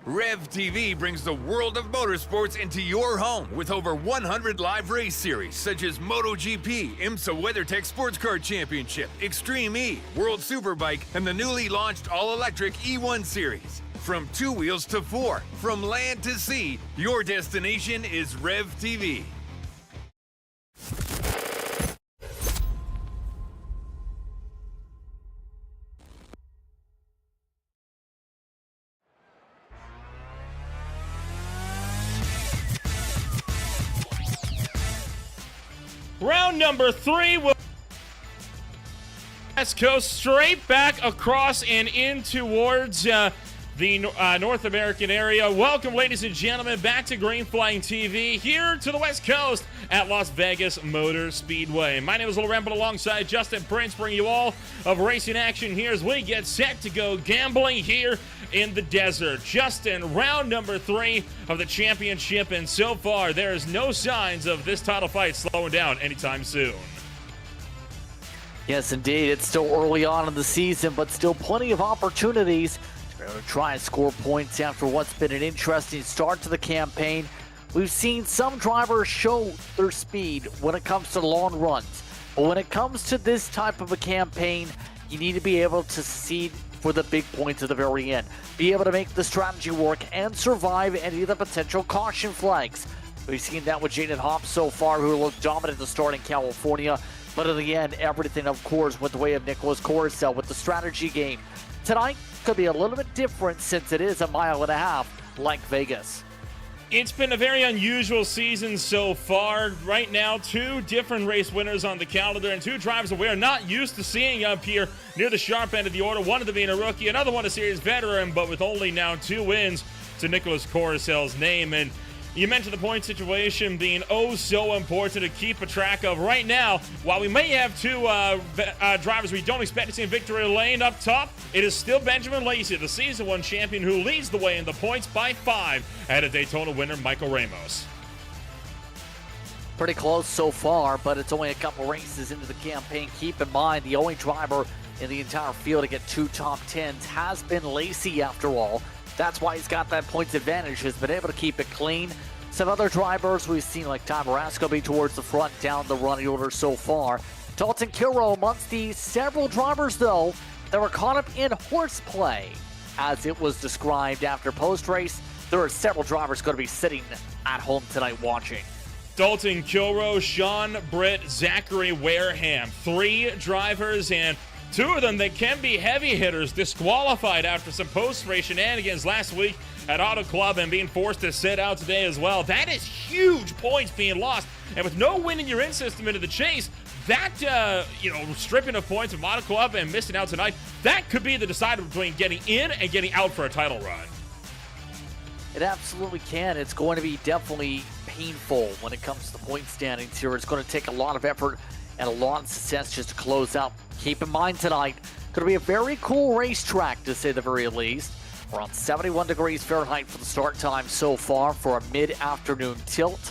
Rev TV brings the world of motorsports into your home with over 100 live race series such as MotoGP, IMSA WeatherTech Sports Car Championship, Extreme E, World Superbike, and the newly launched all-electric E1 series. From 2 wheels to 4, from land to sea, your destination is Rev TV. Round number 3 will West Coast straight back across and in towards the North American area. Welcome, ladies and gentlemen, back to Green Flying TV, here to the West Coast at Las Vegas Motor Speedway. My name is Little Rampant, alongside Justin Prince, bringing you all of racing action here as we get set to go gambling here in the desert. Justin, round number 3 of the championship, and so far there is no signs of this title fight slowing down anytime soon. Yes, indeed. It's still early on in the season, but still plenty of opportunities to try and score points after what's been an interesting start to the campaign. We've seen some drivers show their speed when it comes to long runs, but when it comes to this type of a campaign, you need to be able to succeed for the big points at the very end. Be able to make the strategy work and survive any of the potential caution flags. We've seen that with Jaden Hopp so far, who looked dominant at the start in California, but in the end, everything, of course, went the way of Nicholas Coruscant with the strategy game. Tonight could be a little bit different since it is a mile and a half like Vegas. It's been a very unusual season so far. Right now, 2 different race winners on the calendar and 2 drivers that we're not used to seeing up here near the sharp end of the order. One of them being a rookie, another one a series veteran, but with only now 2 wins to Nicholas Coruscant's name. And you mentioned the point situation being oh so important to keep a track of. Right now, while we may have 2 drivers we don't expect to see in victory lane up top, it is still Benjamin Lacey, the Season 1 champion, who leads the way in the points by 5 at a Daytona winner, Michael Ramos. Pretty close so far, but it's only a couple races into the campaign. Keep in mind, the only driver in the entire field to get 2 top 10s has been Lacey after all. That's why he's got that points advantage, has been able to keep it clean. Some other drivers we've seen, like Tom Rasco, be towards the front down the running order so far. Dalton Kilrow amongst the several drivers, though, that were caught up in horseplay, as it was described after post-race. There are several drivers going to be sitting at home tonight watching. Dalton Kilrow, Sean Britt, Zachary Wareham. 3 drivers, and 2 of them that can be heavy hitters, disqualified after some post-race shenanigans last week at Auto Club and being forced to sit out today as well. That is huge points being lost. And with no win in your in system into the chase, that, stripping of points from Auto Club and missing out tonight, that could be the decider between getting in and getting out for a title run. It absolutely can. It's going to be definitely painful when it comes to the point standings here. It's going to take a lot of effort and a lot of success just to close out. Keep in mind tonight, going to be a very cool racetrack to say the very least. Around 71 degrees Fahrenheit for the start time so far for a mid-afternoon tilt.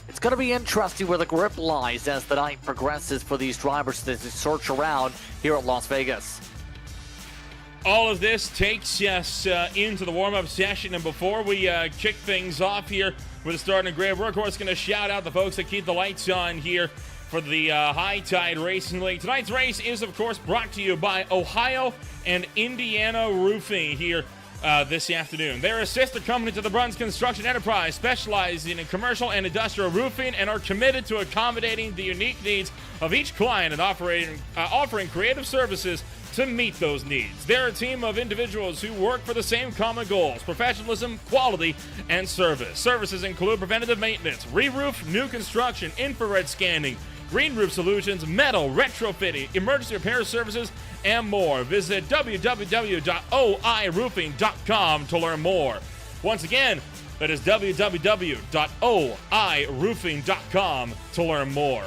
It's going to be interesting where the grip lies as the night progresses for these drivers as they search around here at Las Vegas. All of this takes us into the warm-up session, and before we kick things off here with the start in the grid, we're of course going to shout out the folks that keep the lights on here for the High Tide Racing League. Tonight's race is, of course, brought to you by Ohio and Indiana Roofing here this afternoon. They're a sister company to the Bruns Construction Enterprise, specializing in commercial and industrial roofing, and are committed to accommodating the unique needs of each client and offering creative services to meet those needs. They're a team of individuals who work for the same common goals: professionalism, quality, and service. Services include preventative maintenance, re-roof, new construction, infrared scanning, green roof solutions, metal, retrofitting, emergency repair services, and more. Visit www.oiroofing.com to learn more. Once again, that is www.oiroofing.com to learn more.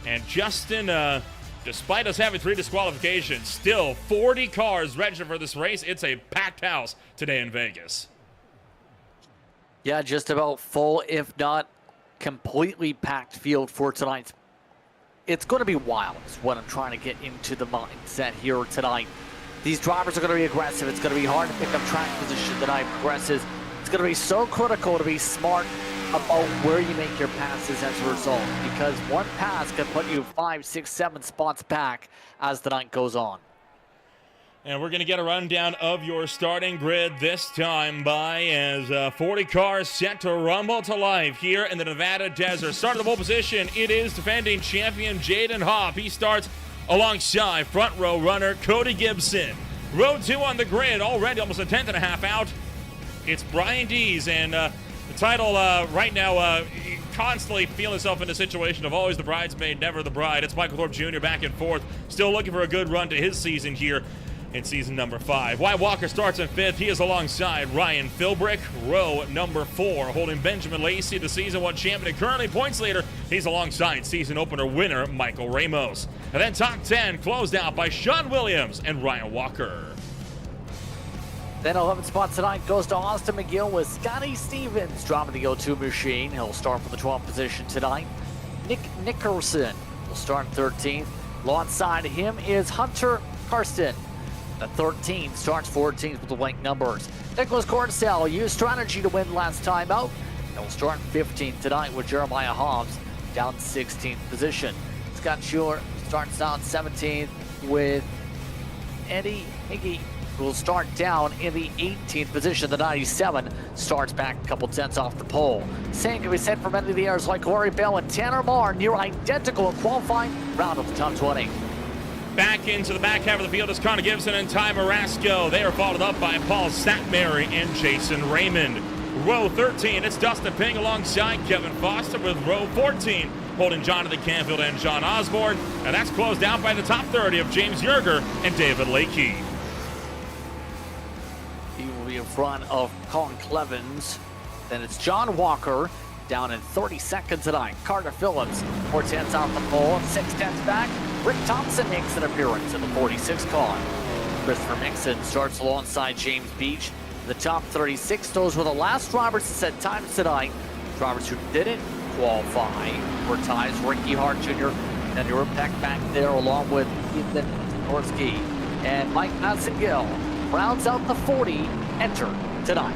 And Justin, despite us having 3 disqualifications, still 40 cars registered for this race. It's a packed house today in Vegas. Yeah, just about full, if not completely packed field for tonight's. It's going to be wild is what I'm trying to get into the mindset here tonight. These drivers are going to be aggressive. It's going to be hard to pick up track position tonight progresses. It's going to be so critical to be smart about where you make your passes as a result, because one pass can put you 5, 6, 7 spots back as the night goes on. And we're going to get a rundown of your starting grid this time by as 40 cars set to rumble to life here in the Nevada desert. Start of the pole position, it is defending champion Jaden Hopp. He starts alongside front row runner Cody Gibson. Row 2 on the grid, already almost a tenth and a half out. It's Brian Dees, and the title right now constantly feeling himself in a situation of always the bridesmaid, never the bride. It's Michael Thorpe Jr. back and forth, still looking for a good run to his season here in season number 5. Wyatt Walker starts in 5th. He is alongside Ryan Philbrick. Row number 4, holding Benjamin Lacey, the season 1 champion and currently points leader. He's alongside season opener winner Michael Ramos. And then top 10 closed out by Sean Williams and Ryan Walker. Then 11 spot tonight goes to Austin McGill with Scotty Stevens driving the O2 machine. He'll start for the 12th position tonight. Nick Nickerson will start 13th. Alongside him is Hunter Karsten. The 13 starts 14th with the blank numbers. Nicholas Cornsell used strategy to win last time out. And will start 15th tonight with Jeremiah Hobbs down 16th position. Scott Schuler starts down 17th with Eddie Higgy, who will start down in the 18th position. The 97 starts back a couple tenths off the pole. Same can be said for many of the airs like Corey Bell and Tanner Marr, near identical in qualifying round of the top 20. Back into the back half of the field is Connor Gibson and Ty Marasco. They are followed up by Paul Statmary and Jason Raymond. Row 13, it's Dustin Ping alongside Kevin Foster with row 14, holding Jonathan Canfield and John Osborne. And that's closed out by the top 30 of James Yerger and David Lakey. He will be in front of Colin Clevens. Then it's John Walker down in 32nd tonight. Carter Phillips, 4 tenths out the pole, 6 tenths back. Rick Thompson makes an appearance in the 46 car. Christopher Mixon starts alongside James Beach. The top 36, those were the last drivers to set times tonight. Drivers who didn't qualify were ties Ricky Hart Jr. and Europe Peck back there, along with Ethan Norsky and Mike Massengill. Rounds out the 40 enter tonight.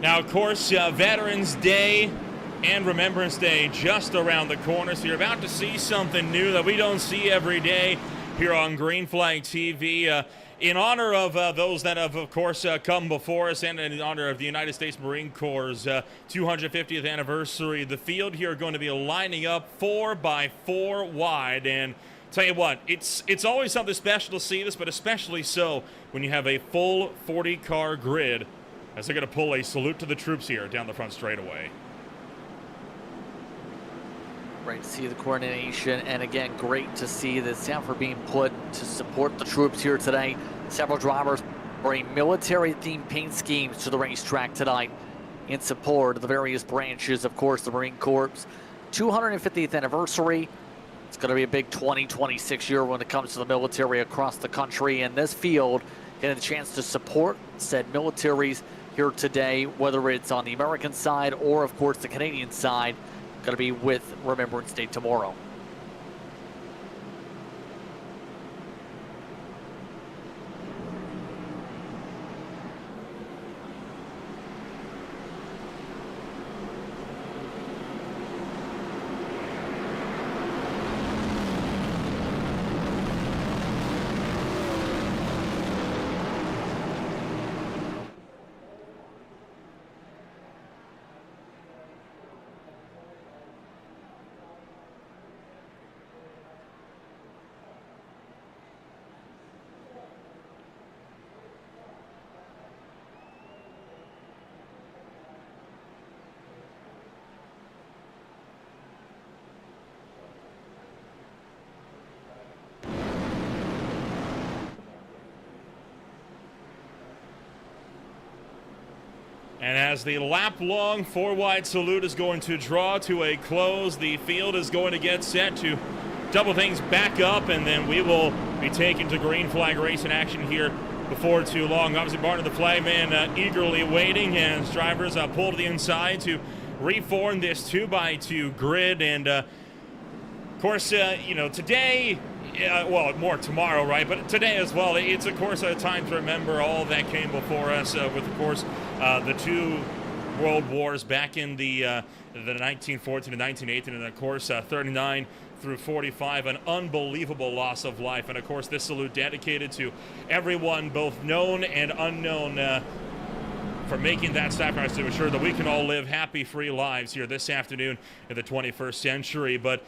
Now, of course, Veterans Day and Remembrance Day just around the corner, so you're about to see something new that we don't see every day here on Green Flag TV. In honor of those that have, of course, come before us, and in honor of the United States Marine Corps' 250th anniversary, the field here are going to be lining up 4 by 4 wide. And tell you what, it's always something special to see this, but especially so when you have a full 40-car grid, as they're going to pull a salute to the troops here down the front straightaway. Great to see the coordination, and again, great to see the Sanford being put to support the troops here today. Several drivers bring military-themed paint schemes to the racetrack tonight in support of the various branches, of course, the Marine Corps. 250th anniversary. It's going to be a big 2026 year when it comes to the military across the country, and this field getting the chance to support said militaries here today, whether it's on the American side or, of course, the Canadian side. Going to be with Remembrance Day tomorrow. And as the lap-long 4-wide salute is going to draw to a close, the field is going to get set to double things back up, and then we will be taken to green flag racing action here before too long. Obviously, Barton the flagman eagerly waiting as drivers pull to the inside to reform this 2x2 grid. And, of course, today, well, more tomorrow, right? But today as well, it's, of course, a time to remember all that came before us with, of course, the two world wars back in the 1914 and 1918, and of course 39 through 45, an unbelievable loss of life. And of course this salute dedicated to everyone, both known and unknown, for making that sacrifice to ensure that we can all live happy, free lives here this afternoon in the 21st century. But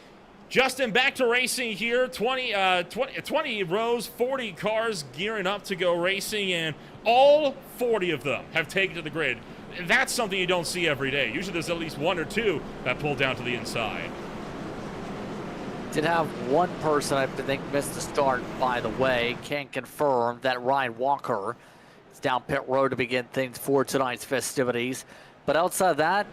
Justin, back to racing here. 20 rows, 40 cars gearing up to go racing, and all 40 of them have taken to the grid. That's something you don't see every day. Usually there's at least one or two that pull down to the inside. Did have one person, I think, missed the start, by the way. Can't confirm that Ryan Walker is down pit road to begin things for tonight's festivities. But outside of that,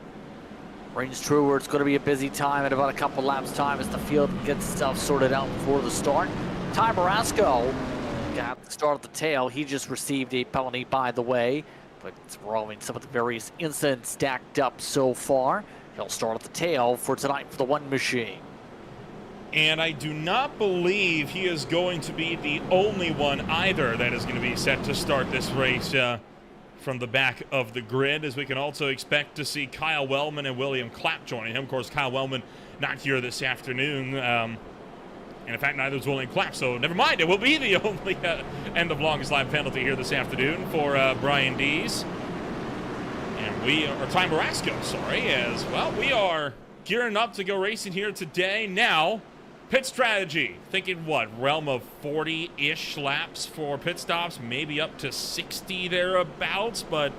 rings true where it's going to be a busy time in about a couple laps time as the field gets itself sorted out before the start. Ty Marasco got the start at the tail. He just received a penalty, by the way, but it's following some of the various incidents stacked up so far. He'll start at the tail for tonight for the one machine. And I do not believe he is going to be the only one either that is going to be set to start this race from the back of the grid, as we can also expect to see Kyle Wellman and William Clapp joining him. Of course, Kyle Wellman not here this afternoon. And in fact, neither is William Clapp, so never mind. It will be the only end of longest lap penalty here this afternoon for Brian Dees. And Ty Marasco, as well. We are gearing up to go racing here today. Now, pit strategy. Thinking what? Realm of 40-ish laps for pit stops, maybe up to 60 thereabouts. But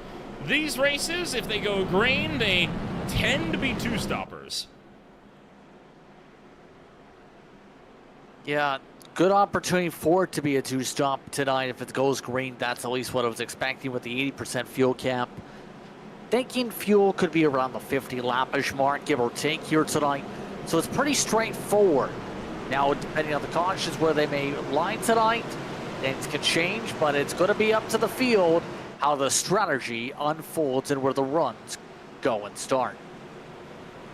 these races, if they go green, they tend to be two-stoppers. Yeah, good opportunity for it to be a two-stop tonight. If it goes green, that's at least what I was expecting with the 80% fuel cap. Thinking fuel could be around the 50 lap-ish mark, give or take here tonight. So it's pretty straightforward. Now, depending on the cautions where they may line tonight, things can change, but it's going to be up to the field how the strategy unfolds and where the runs go and start.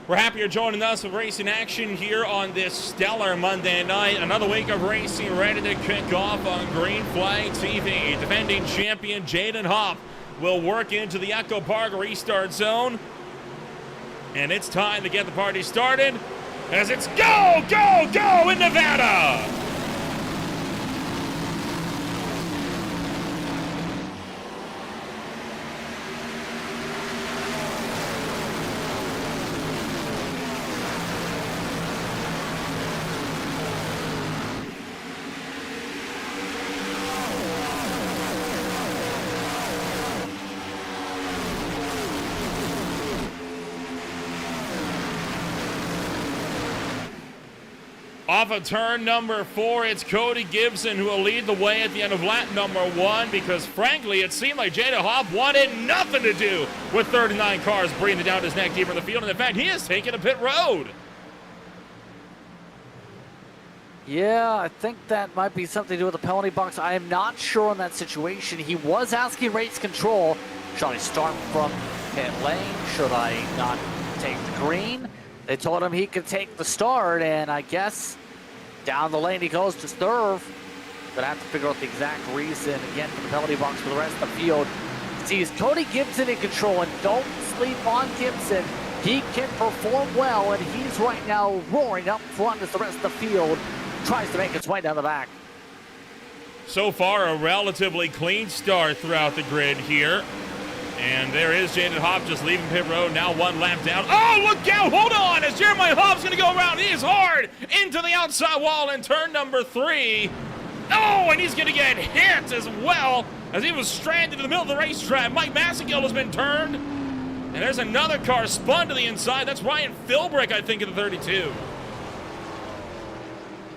We're happy you're joining us with racing action here on this stellar Monday night. Another week of racing ready to kick off on Green Flag TV. Defending champion Jaden Hopp will work into the Echo Park restart zone. And it's time to get the party started as it's go, go, go in Nevada. Off of turn number 4, it's Cody Gibson who will lead the way at the end of lap number 1, because frankly it seemed like Jaden Hopp wanted nothing to do with 39 cars breathing down his neck deeper in the field, and in fact he has taken a pit road. Yeah, I think that might be something to do with the penalty box. I am not sure on that situation. He was asking race control. Should I start from pit lane? Should I not take the green? They told him he could take the start, and I guess down the lane he goes to serve. But I have to figure out the exact reason, again, for the penalty box for the rest of the field. Sees Cody Gibson in control, and don't sleep on Gibson. He can perform well, and he's right now roaring up front as the rest of the field tries to make its way down the back. So far, a relatively clean start throughout the grid here. And there is Jaden Hopp just leaving pit road, now one lap down. Oh, look out, hold on, as Jeremiah Hopp's gonna go around. He is hard into the outside wall in turn number 3. Oh, and he's gonna get hit as well as he was stranded in the middle of the racetrack. Mike Massagill has been turned. And there's another car spun to the inside. That's Ryan Philbrick, I think, in the 32.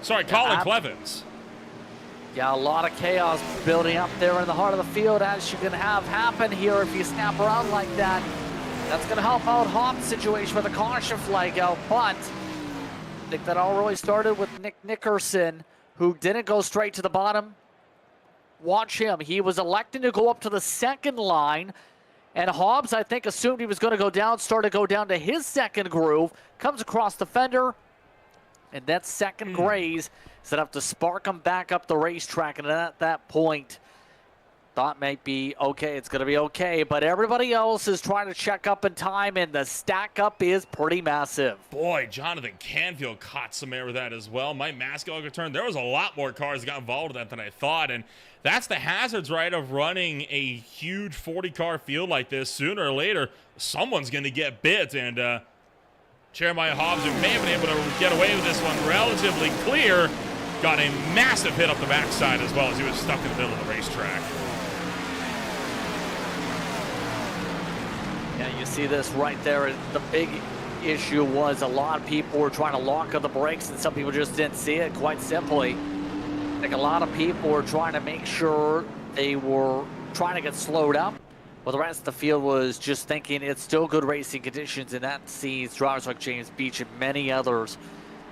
Sorry, Colin Clevens. Yeah, a lot of chaos building up there in the heart of the field, as you can have happen here if you snap around like that. That's going to help out Hopp's situation with a caution flag out, but I think that all really started with Nick Nickerson, who didn't go straight to the bottom. Watch him. He was electing to go up to the second line, and Hobbs, I think, assumed he was going to go down, started to go down to his second groove, comes across the fender, and that second graze is enough to spark him back up the racetrack. And at that point, thought might be okay, it's going to be okay, but everybody else is trying to check up in time, and the stack up is pretty massive. Boy, Jonathan Canfield caught some air with that as well. Mike Maskell turned. There was a lot more cars that got involved with that than I thought, and that's the hazards, right, of running a huge 40-car field like this. Sooner or later, someone's going to get bit, and Jeremiah Hobbs, who may have been able to get away with this one relatively clear, got a massive hit up the backside as well as he was stuck in the middle of the racetrack. Yeah, you see this right there. The big issue was a lot of people were trying to lock on the brakes, and some people just didn't see it, quite simply. I think a lot of people were trying to make sure they were trying to get slowed up, but the rest of the field was just thinking it's still good racing conditions, and that sees drivers like James Beach and many others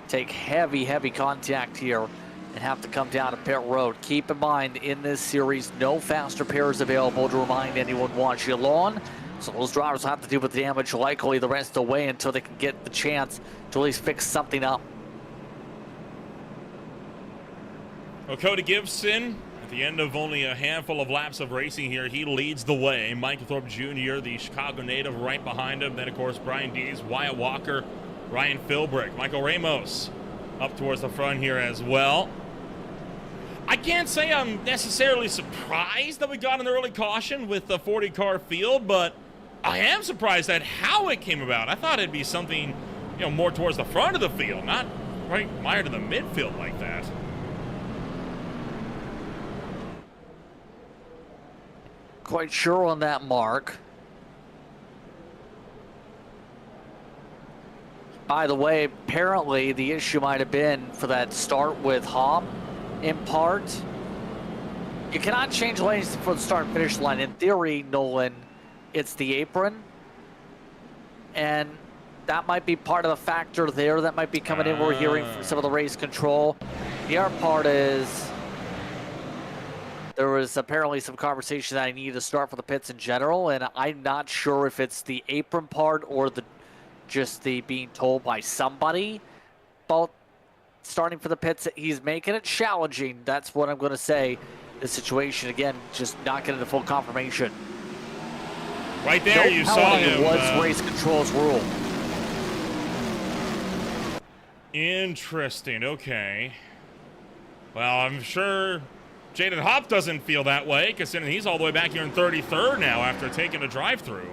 take heavy contact here and have to come down to pit road. Keep in mind, in this series, no faster pairs available to remind anyone watching along. So those drivers will have to deal with the damage likely the rest of the way until they can get the chance to at least fix something up. Well, Cody Gibson, at the end of only a handful of laps of racing here, he leads the way. Michael Thorpe Jr., the Chicago native, right behind him. Then, of course, Brian Dees, Wyatt Walker, Ryan Philbrick, Michael Ramos up towards the front here as well. I can't say I'm necessarily surprised that we got an early caution with the 40-car field, but I am surprised at how it came about. I thought it'd be something, more towards the front of the field, not right mired to the midfield like that. Quite sure on that, Mark. By the way, apparently the issue might have been for that start with Hobb, in part. You cannot change lanes for the start and finish line. In theory, Nolan, it's the apron. And that might be part of the factor there. That might be coming in. We're hearing from some of the race control. The other part is there was apparently some conversation that I need to start for the pits in general, and I'm not sure if it's the apron part or just the being told by somebody about starting for the pits. He's making it challenging. That's what I'm going to say. The situation, again, just not getting the full confirmation. Right there, you saw him. Was race control's rule. Interesting. Okay. Well, I'm sure Jaden Hopp doesn't feel that way, considering he's all the way back here in 33rd now after taking a drive-through.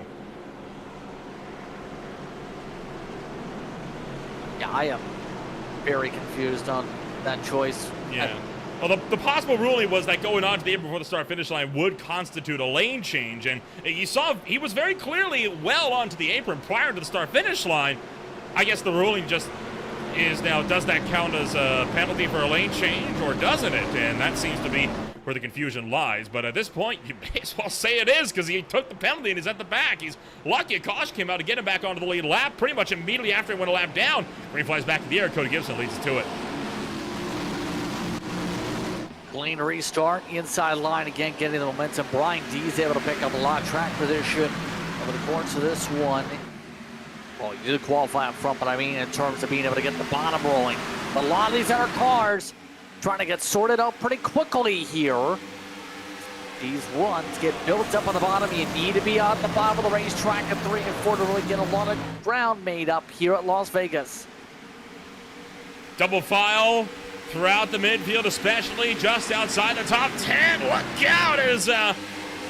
Yeah, I am very confused on that choice. Yeah. Well, the possible ruling was that going on to the apron before the start-finish line would constitute a lane change, and you saw he was very clearly well onto the apron prior to the start-finish line. I guess the ruling just is now, does that count as a penalty for a lane change, or doesn't it? And that seems to be where the confusion lies. But at this point, you may as well say it is, because he took the penalty and he's at the back. He's lucky a caution came out to get him back onto the lead lap pretty much immediately after he went a lap down. When he flies back to the air, Cody Gibson leads us to it. Clean restart, inside line again, getting the momentum. Brian Dees able to pick up a lot of track position over the course of this one. Well, you did qualify up front, but I mean in terms of being able to get the bottom rolling. But a lot of these other cars trying to get sorted out pretty quickly here. These runs get built up on the bottom. You need to be on the bottom of the racetrack at 3 and 4 to really get a lot of ground made up here at Las Vegas. Double file throughout the midfield, especially just outside the top 10. Look out as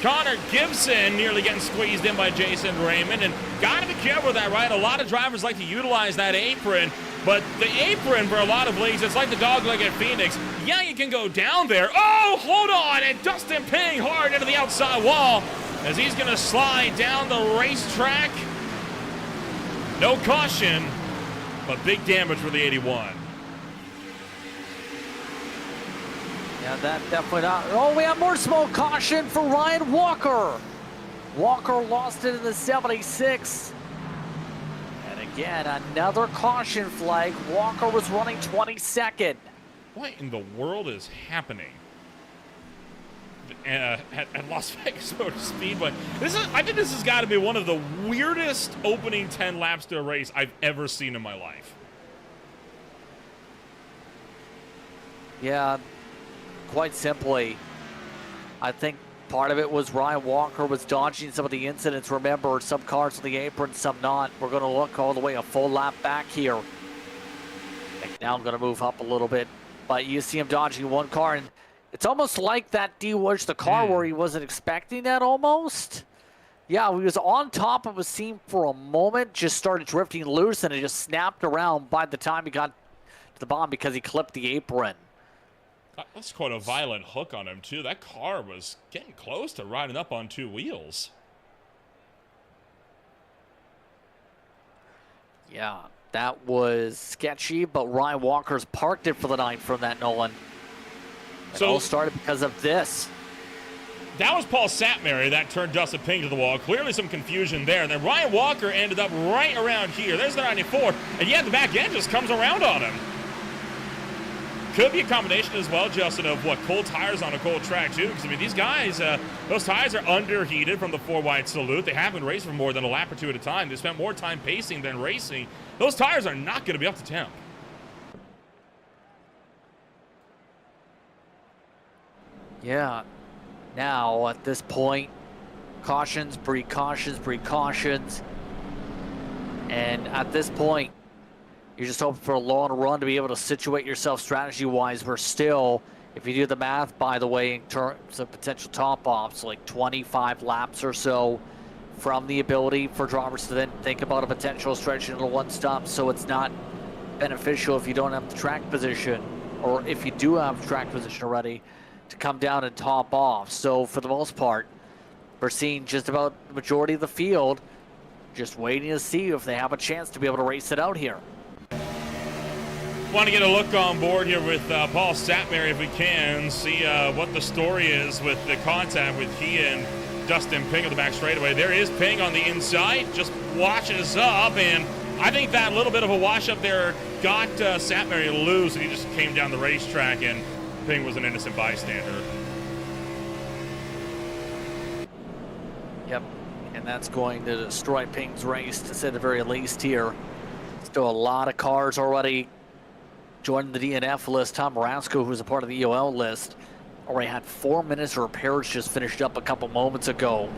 Connor Gibson nearly getting squeezed in by Jason Raymond. And got to be careful with that, right? A lot of drivers like to utilize that apron, but the apron for a lot of leagues, it's like the dog-legged Phoenix. Yeah, you can go down there. Oh, hold on, and Dustin Ping hard into the outside wall as he's going to slide down the racetrack. No caution, but big damage for the 81. Yeah, that definitely not. Oh, we have more small caution for Ryan Walker. Walker lost it in the 76. And again, another caution flag. Walker was running 22nd. What in the world is happening at Las Vegas Motor Speedway? I think this has got to be one of the weirdest opening 10 laps to a race I've ever seen in my life. Yeah. Quite simply, I think Part of it was Ryan Walker was dodging some of the incidents. Remember, some cars on the apron, some not. We're going to look all the way a full lap back here. Now I'm going to move up a little bit. But you see him dodging one car, and it's almost like that dewedged the car where he wasn't expecting that almost. Yeah, he was on top of a seam for a moment, just started drifting loose, and it just snapped around by the time he got to the bottom because he clipped the apron. That's quite a violent hook on him, too. That car was getting close to riding up on two wheels. Yeah, that was sketchy, but Ryan Walker's parked it for the night from that, Nolan. It all started because of this. That was Paul Satmary that turned Dustin Ping to the wall. Clearly some confusion there. And then Ryan Walker ended up right around here. There's the 94. And yeah, the back end just comes around on him. Could be a combination as well, Justin, of what, cold tires on a cold track, too. Because, I mean, these guys, those tires are underheated from the 4-wide salute. They haven't raced for more than a lap or two at a time. They spent more time pacing than racing. Those tires are not going to be up to temp. Yeah. Now, at this point, cautions, precautions, precautions. And at this point, you're just hoping for a long run to be able to situate yourself strategy-wise. We're still, if you do the math, by the way, in terms of potential top-offs, like 25 laps or so from the ability for drivers to then think about a potential stretch into one stop. So it's not beneficial if you don't have the track position, or if you do have track position already, to come down and top off. So for the most part, we're seeing just about the majority of the field just waiting to see if they have a chance to be able to race it out here. Want to get a look on board here with Paul Satmary if we can, see what the story is with the contact with he and Dustin Ping on the back straightaway. There is Ping on the inside, just washes up, and I think that little bit of a wash up there got Satmary loose, and he just came down the racetrack, and Ping was an innocent bystander. Yep, and that's going to destroy Ping's race, to say the very least here. Still a lot of cars already joining the DNF list. Tom Rasko, who's a part of the EOL list, already had 4 minutes of repairs just finished up a couple moments ago.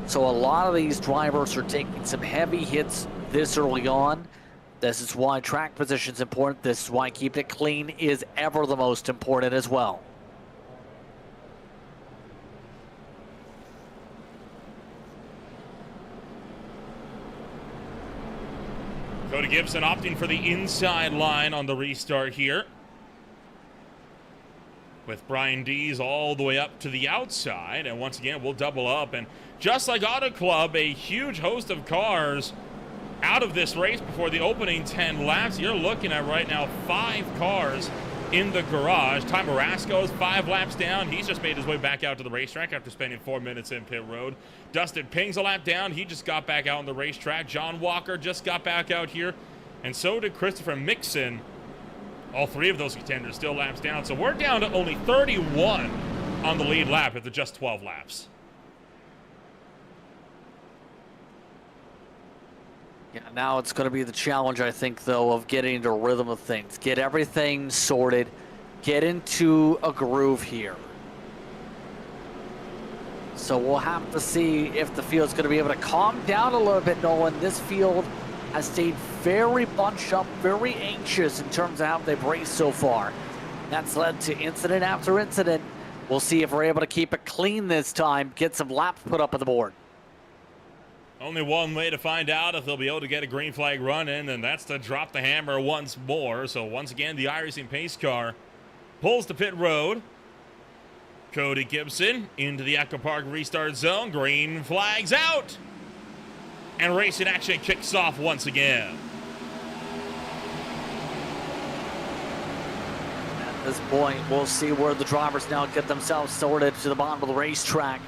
So a lot of these drivers are taking some heavy hits this early on. This is why track position is important. This is why keeping it clean is ever the most important as well. Cody Gibson opting for the inside line on the restart here, with Brian Dees all the way up to the outside. And once again, we'll double up. And just like Auto Club, a huge host of cars out of this race before the opening 10 laps. You're looking at right now 5 cars in the garage. Ty Marasco's 5 laps down. He's just made his way back out to the racetrack after spending 4 minutes in pit road. Dustin Ping's a lap down. He just got back out on the racetrack. John Walker just got back out here. And so did Christopher Mixon. All 3 of those contenders still laps down. So we're down to only 31 on the lead lap after just 12 laps. Yeah, now it's going to be the challenge, I think, though, of getting into a rhythm of things. Get everything sorted. Get into a groove here. So we'll have to see if the field's going to be able to calm down a little bit, Nolan. This field has stayed very bunched up, very anxious in terms of how they've raced so far. That's led to incident after incident. We'll see if we're able to keep it clean this time, get some laps put up on the board. Only one way to find out if they'll be able to get a green flag run in, and that's to drop the hammer once more. So once again, the iRacing pace car pulls to pit road. Cody Gibson into the Echo Park restart zone. Green flags out. And racing action kicks off once again. At this point, we'll see where the drivers now get themselves sorted to the bottom of the racetrack.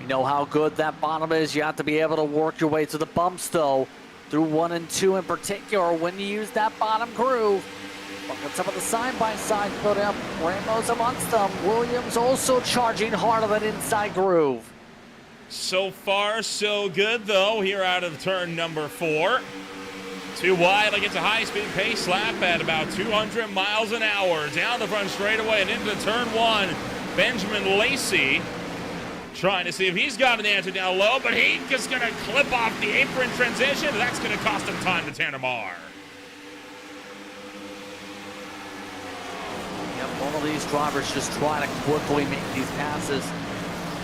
You know how good that bottom is. You have to be able to work your way through the bumps, though, through 1 and 2 in particular. When you use that bottom groove, look at some of the side-by-side put up. Rainbows amongst them. Williams also charging hard on that inside groove. So far, so good, though, here out of turn number 4. Too wide, like it's a high-speed pace lap at about 200 miles an hour. Down the front straightaway and into turn 1. Benjamin Lacey trying to see if he's got an answer down low, but he's just going to clip off the apron transition. That's going to cost him time to Tanner Marr. Yep, one of these drivers just trying to quickly make these passes.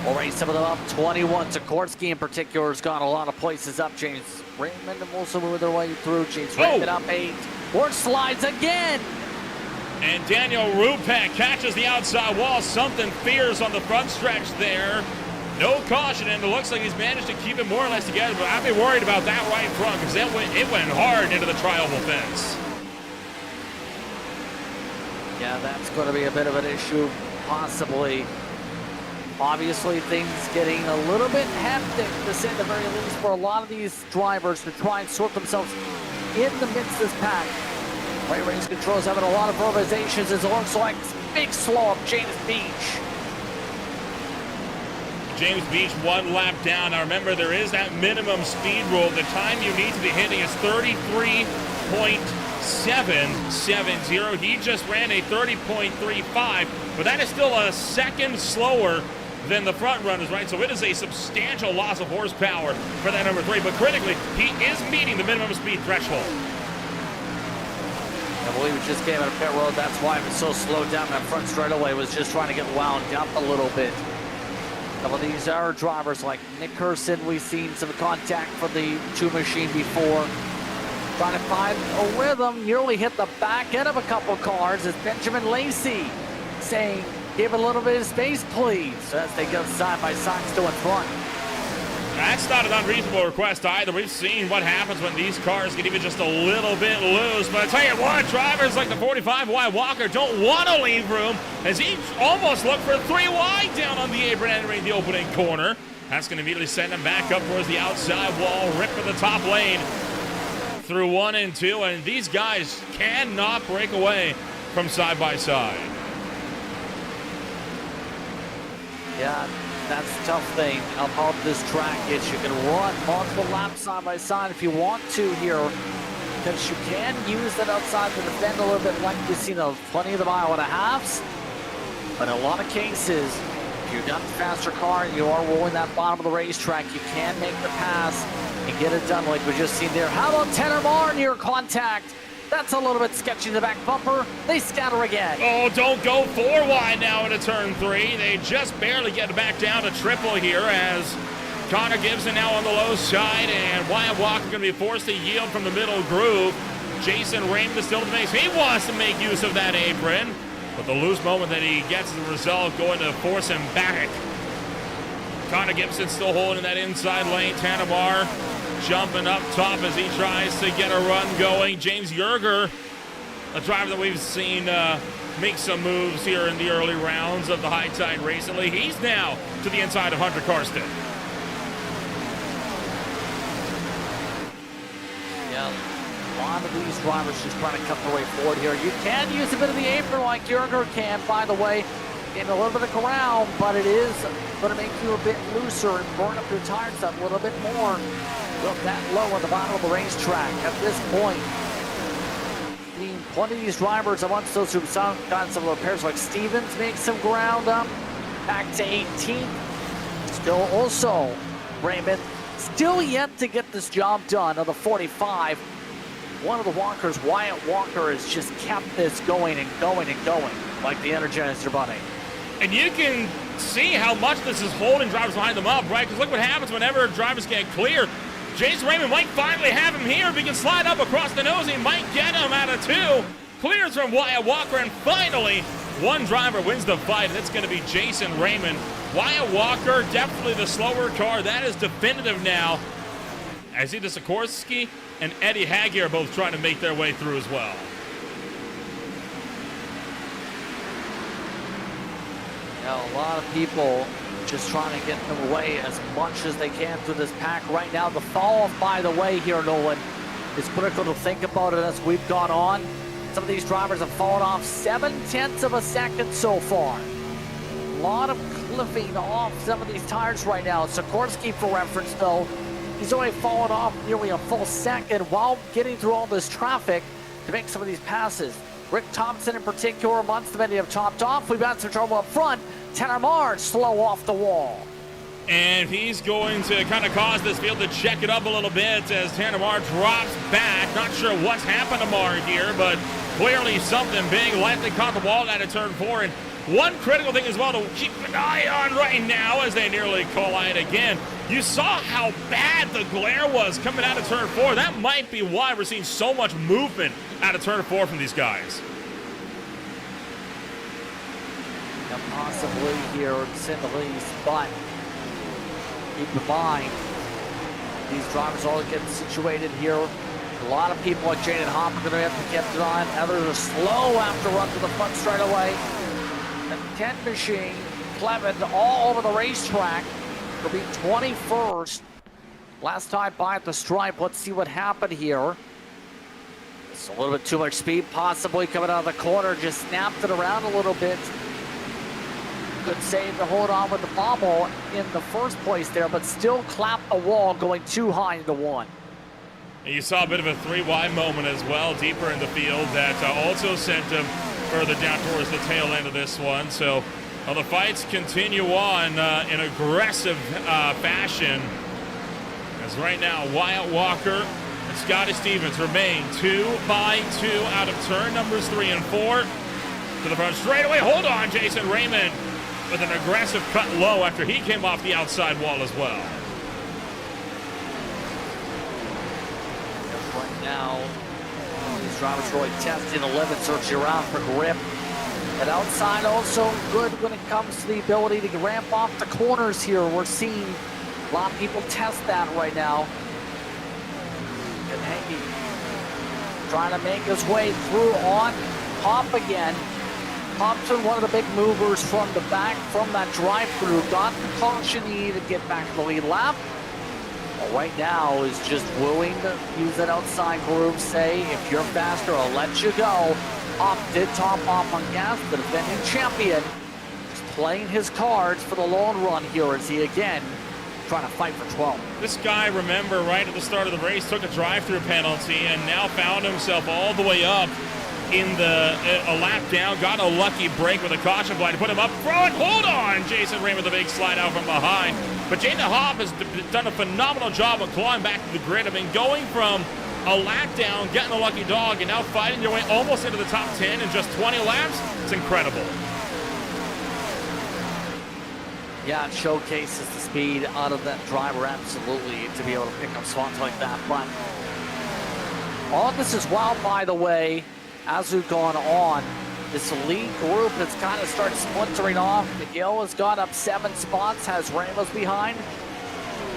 Already some of them up 21. Sikorsky in particular has gone a lot of places up. James Raymond also moving their way through. James Raymond up 8. Horse slides again. And Daniel Rupek catches the outside wall. Something fierce on the front stretch there. No caution, and it looks like he's managed to keep it more or less together, but I'd be worried about that right front because it went hard into the tri-oval fence. Yeah, that's going to be a bit of an issue, possibly. Obviously, things getting a little bit hectic, to say the very least, for a lot of these drivers to try and sort themselves in the midst of this pack. Ray Race Controls having a lot of improvisations as it looks like big slow up James Beach. James Beach 1 lap down. Now remember, there is that minimum speed rule. The time you need to be hitting is 33.770. He just ran a 30.35, but that is still a second slower than the front runners, right? So it is a substantial loss of horsepower for that number 3, but critically, he is meeting the minimum speed threshold. I believe it just came out of pit road. That's why it was so slowed down. That front straightaway was just trying to get wound up a little bit. Some of these are drivers like Nick Kirsten. We've seen some contact for the 2 machine before. Trying to find a rhythm. Nearly hit the back end of a couple cars. It's Benjamin Lacey saying, give it a little bit of space, please, as they go side by side still in front. That's not an unreasonable request either. We've seen what happens when these cars get even just a little bit loose. But I tell you what, drivers like the 45 Wyatt Walker don't want to leave room as he almost looked for 3 wide down on the apron entering the opening corner. That's going to immediately send him back up towards the outside wall, rip for the top lane through 1 and 2. And these guys cannot break away from side by side. Yeah. That's the tough thing about this track is you can run multiple laps side by side if you want to here, because you can use that outside to defend a little bit, like you've seen plenty of the mile and a halves. But in a lot of cases, if you've got the faster car and you are rolling that bottom of the racetrack, you can make the pass and get it done like we just seen there. How about Tanner Marr near contact? That's a little bit sketchy in the back bumper. They scatter again. Oh, don't go 4 wide now into turn 3. They just barely get back down to triple here as Connor Gibson now on the low side, and Wyatt Walker going to be forced to yield from the middle groove. Jason Raymond is still in the base. He wants to make use of that apron, but the loose moment that he gets as a result going to force him back. Connor Gibson still holding that inside lane. Tanner Marr jumping up top as he tries to get a run going. James Yerger, a driver that we've seen make some moves here in the early rounds of the high tide recently. He's now to the inside of Hunter Karsten. Yeah, a lot of these drivers just trying to cut their way forward here. You can use a bit of the apron like Yerger can, by the way, in a little bit of ground, but it is going to make you a bit looser and burn up your tires a little bit more. Look that low on the bottom of the racetrack at this point. Seeing plenty of these drivers amongst those who've gotten some repairs, like Stevens make some ground up. Back to 18th. Still also Raymond. Still yet to get this job done on the 45. One of the Walkers, Wyatt Walker, has just kept this going and going and going like the Energizer Bunny. And you can see how much this is holding drivers behind them up, right? Because look what happens whenever drivers get clear. Jason Raymond might finally have him here. If he can slide up across the nose, he might get him out of 2. Clears from Wyatt Walker, and finally, one driver wins the fight, and it's going to be Jason Raymond. Wyatt Walker, definitely the slower car. That is definitive now. As either Sikorsky and Eddie Haggy are both trying to make their way through as well. Yeah, a lot of people just trying to get them away as much as they can through this pack right now. The fall-off, by the way, here, Nolan, is critical to think about it as we've gone on. Some of these drivers have fallen off 0.7 of a second so far. A lot of cliffing off some of these tires right now. Sikorsky, for reference, though, he's only fallen off nearly a full second while getting through all this traffic to make some of these passes. Rick Thompson in particular, amongst the many have topped off. We've got some trouble up front. Tanner Marr slow off the wall. And he's going to kind of cause this field to check it up a little bit as Tanner Marr drops back. Not sure what's happened to Marr here, but clearly something big. Likely caught the wall out of turn 4. And one critical thing as well to keep an eye on right now as they nearly collide again. You saw how bad the glare was coming out of turn 4. That might be why we're seeing so much movement out of turn 4 from these guys. And possibly here in the least, but keep in mind, these drivers all getting situated here. A lot of people like Jaden Hop are going to have to get it on. Others are slow after run to the front straightaway. The 10 machine, Clement, all over the racetrack. Will be 21st. Last time by at the stripe. Let's see what happened here. It's a little bit too much speed, possibly coming out of the corner. Just snapped it around a little bit. Good save to hold on with the bobble in the first place there, but still clapped the wall going too high into one. And you saw a bit of a 3-wide moment as well, deeper in the field, that also sent him further down towards the tail end of this one. So the fights continue on in aggressive fashion. As right now, Wyatt Walker and Scotty Stevens remain 2 by 2 out of turn numbers 3 and 4. To the front straightaway. Hold on, Jason Raymond with an aggressive cut low after he came off the outside wall as well. Right now, these drivers really testing the limit, searching around for grip. And outside also good when it comes to the ability to ramp off the corners here. We're seeing a lot of people test that right now. And Hanky trying to make his way through on Hop again. Thompson, one of the big movers from the back, from that drive-through, got the caution he needed to get back to the lead lap. But right now is just willing to use that outside groove, say, if you're faster, I'll let you go. Hop did top off on gas, the defending champion. Just playing his cards for the long run here as he again trying to fight for 12. This guy, remember, right at the start of the race, took a drive-through penalty and now found himself all the way up in a lap down, got a lucky break with a caution flag to put him up front. Hold on, Jason Raymond with a big slide out from behind. But Jaden Hop has done a phenomenal job of clawing back to the grid. I mean, going from a lap down, getting a lucky dog, and now fighting your way almost into the top 10 in just 20 laps. It's incredible. Yeah, it showcases the speed out of that driver, absolutely, to be able to pick up spots like that. But all this is wild, by the way. As we've gone on, this lead group has kind of started splintering off. Miguel has gone up 7 spots, has Ramos behind.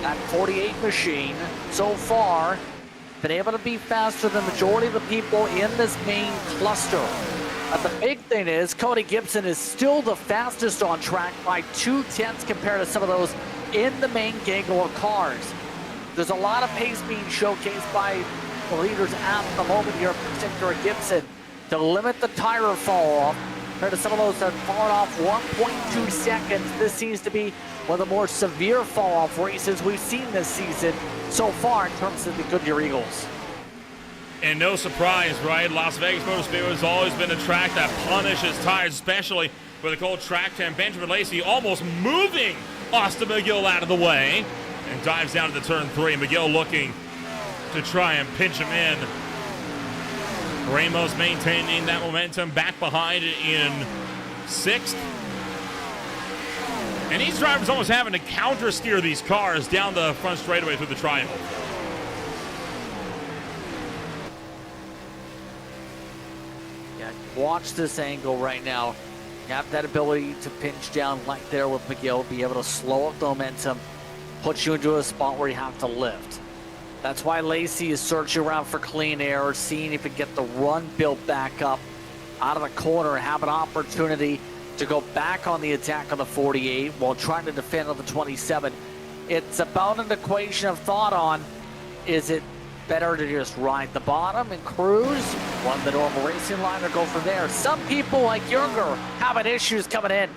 That 48 machine so far been able to be faster than the majority of the people in this main cluster. But the big thing is Cody Gibson is still the fastest on track by 2/10 compared to some of those in the main gaggle of cars. There's a lot of pace being showcased by the leaders at the moment here, in particular Gibson, to limit the tire fall off. Compared to some of those that have fallen off 1.2 seconds, this seems to be one of the more severe fall off races we've seen this season so far in terms of the Goodyear Eagles. And no surprise, right? Las Vegas Motor Speedway has always been a track that punishes tires, especially with a cold track time. Benjamin Lacey almost moving Austin McGill out of the way and dives down to the turn 3. McGill looking to try and pinch him in. Ramos maintaining that momentum back behind in 6th. And these drivers almost having to counter steer these cars down the front straightaway through the triangle. Yeah, watch this angle right now. You have that ability to pinch down like there with McGill, be able to slow up the momentum, put you into a spot where you have to lift. That's why Lacey is searching around for clean air, seeing if he can get the run built back up out of the corner and have an opportunity to go back on the attack on the 48 while trying to defend on the 27. It's about an equation of thought on, is it better to just ride the bottom and cruise, run the normal racing line, or go from there? Some people like Yerger having issues coming in.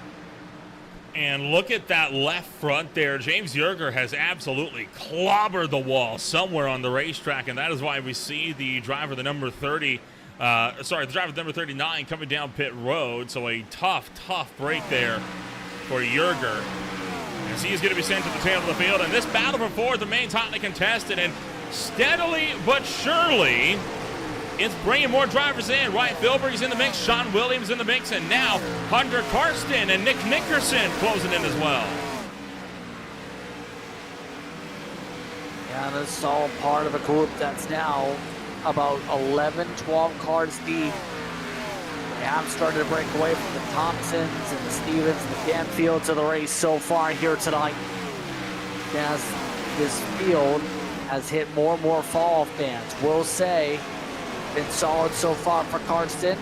And look at that left front there. James Yerger has absolutely clobbered the wall somewhere on the racetrack, and that is why we see the driver, the number 30, the driver, number 39, coming down pit road. So a tough break there for Yerger. as he is going to be sent to the tail of the field. And this battle for fourth remains hotly contested, and steadily but surely, it's bringing more drivers in. Ryan Philbrick's in the mix, Sean Williams in the mix, and now Hunter Karsten and Nick Nickerson closing in as well. Yeah, this is all part of a group that's now about 11, 12 cars deep. They have started to break away from the Thompsons and the Stevens and the Canfields of the race so far here tonight. As this field has hit more and more fall-off bands. Will say, been solid so far for Karsten.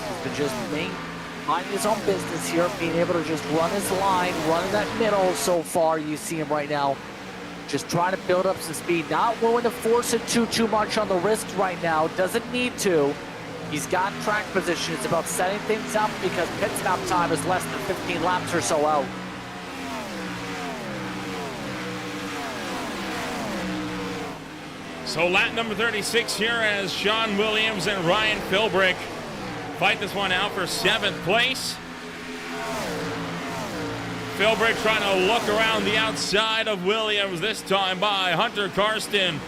He's been just minding his own business here, being able to just run his line, running that middle so far. You see him right now, just trying to build up some speed, not willing to force it too much on the wrist right now. Doesn't need to. He's got track position. It's about setting things up because pit stop time is less than 15 laps or so out. So lap number 36 here as Sean Williams and Ryan Philbrick fight this one out for 7th place. Philbrick trying to look around the outside of Williams, this time by Hunter Karsten,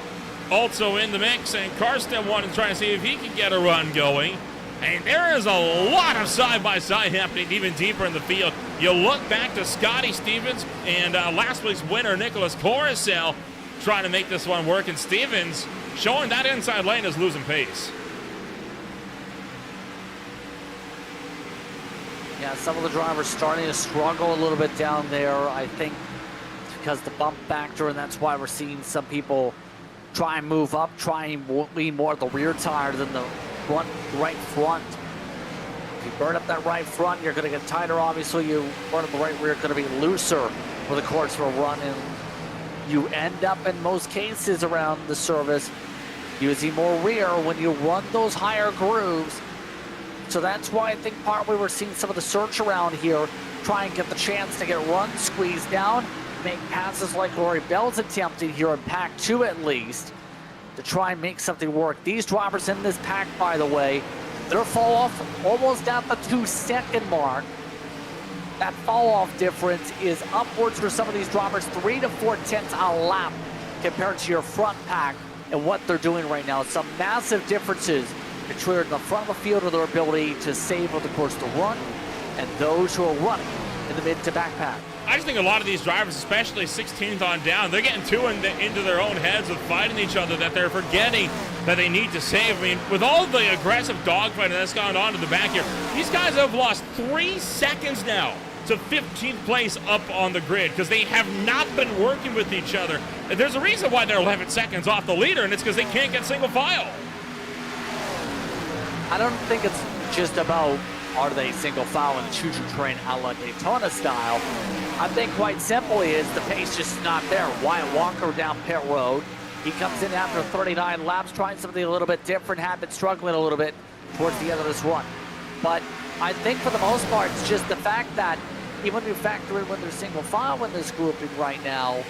also in the mix, and Karsten wanted to try to see if he could get a run going. And there is a lot of side-by-side happening even deeper in the field. You look back to Scotty Stevens and last week's winner, Nicholas Coruscant, trying to make this one work, and Stevens showing that inside lane is losing pace. Yeah, some of the drivers starting to struggle a little bit down there. I think it's because the bump factor, and that's why we're seeing some people try and move up, try and lean more at the rear tire than the right front. If you burn up that right front, you're going to get tighter. Obviously, you burn up the right rear, going to be looser for the course for a run, and you end up in most cases around the service using more rear when you run those higher grooves. So that's why I think partly we're seeing some of the search around here, try and get the chance to get runs squeezed down, make passes like Rory Bell's attempting here in Pack 2 at least, to try and make something work. These drivers in this pack, by the way, their fall off almost at the 2-second mark. That fall off difference is upwards for some of these drivers, 3 to 4 tenths a lap compared to your front pack and what they're doing right now. Some massive differences between the front of the field of their ability to save on the course to run and those who are running in the mid to back pack. I just think a lot of these drivers, especially 16th on down, they're getting too into their own heads with fighting each other that they're forgetting that they need to save. I mean, with all the aggressive dogfighting that's gone on to the back here, these guys have lost 3 seconds now to 15th place up on the grid because they have not been working with each other. And there's a reason why they're 11 seconds off the leader, and it's because they can't get single file. I don't think it's just about are they single file in the choo-choo train a la Daytona style. I think quite simply is the pace just not there. Wyatt Walker down pit road. He comes in after 39 laps, trying something a little bit different, had been struggling a little bit towards the end of this run. But I think for the most part, it's just the fact that even when you factor in when they're single file in this grouping right now,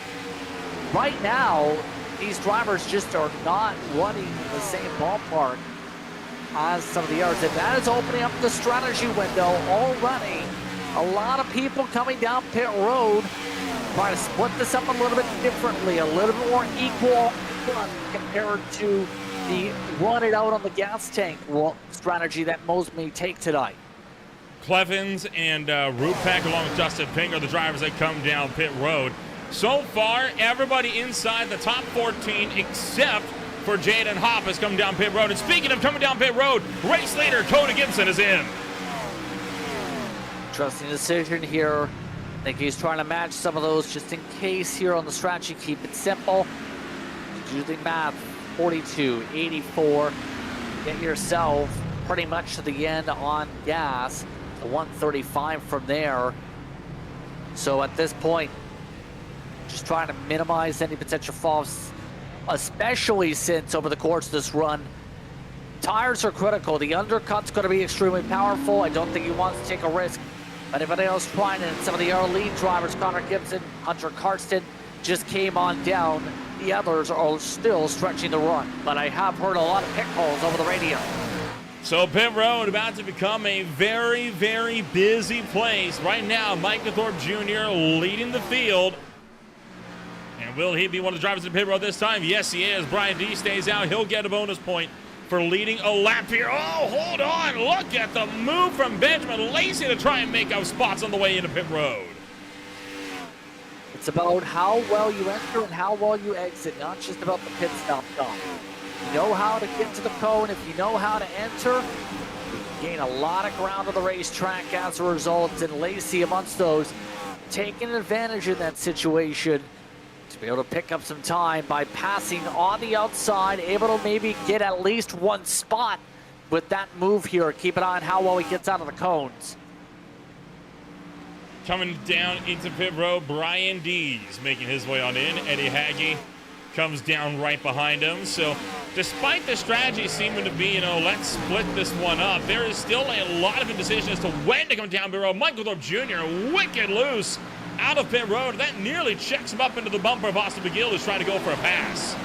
these drivers just are not running in the same ballpark as some of the others, and that is opening up the strategy window already. A lot of people coming down pit road trying to split this up a little bit differently, a little bit more equal compared to the run it out on the gas tank strategy that most may take tonight. Clevins and Rupak along with Justin Ping are the drivers that come down pit road. So far, everybody inside the top 14 except for Jaden Hopp has come down pit road. And speaking of coming down pit road, race leader Cody Gibson is in. Interesting decision here. I think he's trying to match some of those just in case here on the strategy. Keep it simple. Do the math. 42, 84. Get yourself pretty much to the end on gas. 135 from there. So at this point, just trying to minimize any potential falls, especially since over the course of this run, tires are critical. The undercut's going to be extremely powerful. I don't think he wants to take a risk. Anybody else trying it? Some of the early lead drivers, Connor Gibson, Hunter Karsten, just came on down. The others are still stretching the run, but I have heard a lot of pit calls over the radio. So pit road about to become a very, very busy place. Right now, Mike Thorpe Jr. leading the field. And will he be one of the drivers in pit road this time? Yes, he is. Brian D stays out. He'll get a bonus point for leading a lap here. Oh, hold on. Look at the move from Benjamin Lacey to try and make up spots on the way into pit road. It's about how well you enter and how well you exit, not just about the pit stop time. You know how to get to the cone. If you know how to enter, you gain a lot of ground on the racetrack as a result. And Lacey amongst those taking advantage in that situation to be able to pick up some time by passing on the outside, able to maybe get at least one spot with that move here. Keep an eye on how well he gets out of the cones. Coming down into pit road, Brian Dees making his way on in. Eddie Hagee comes down right behind him. So despite the strategy seeming to be, let's split this one up, there is still a lot of indecision as to when to come down pit road. Michael Thorpe Jr. wicked loose out of pit road. That nearly checks him up into the bumper of Austin McGill, who's trying to go for a pass.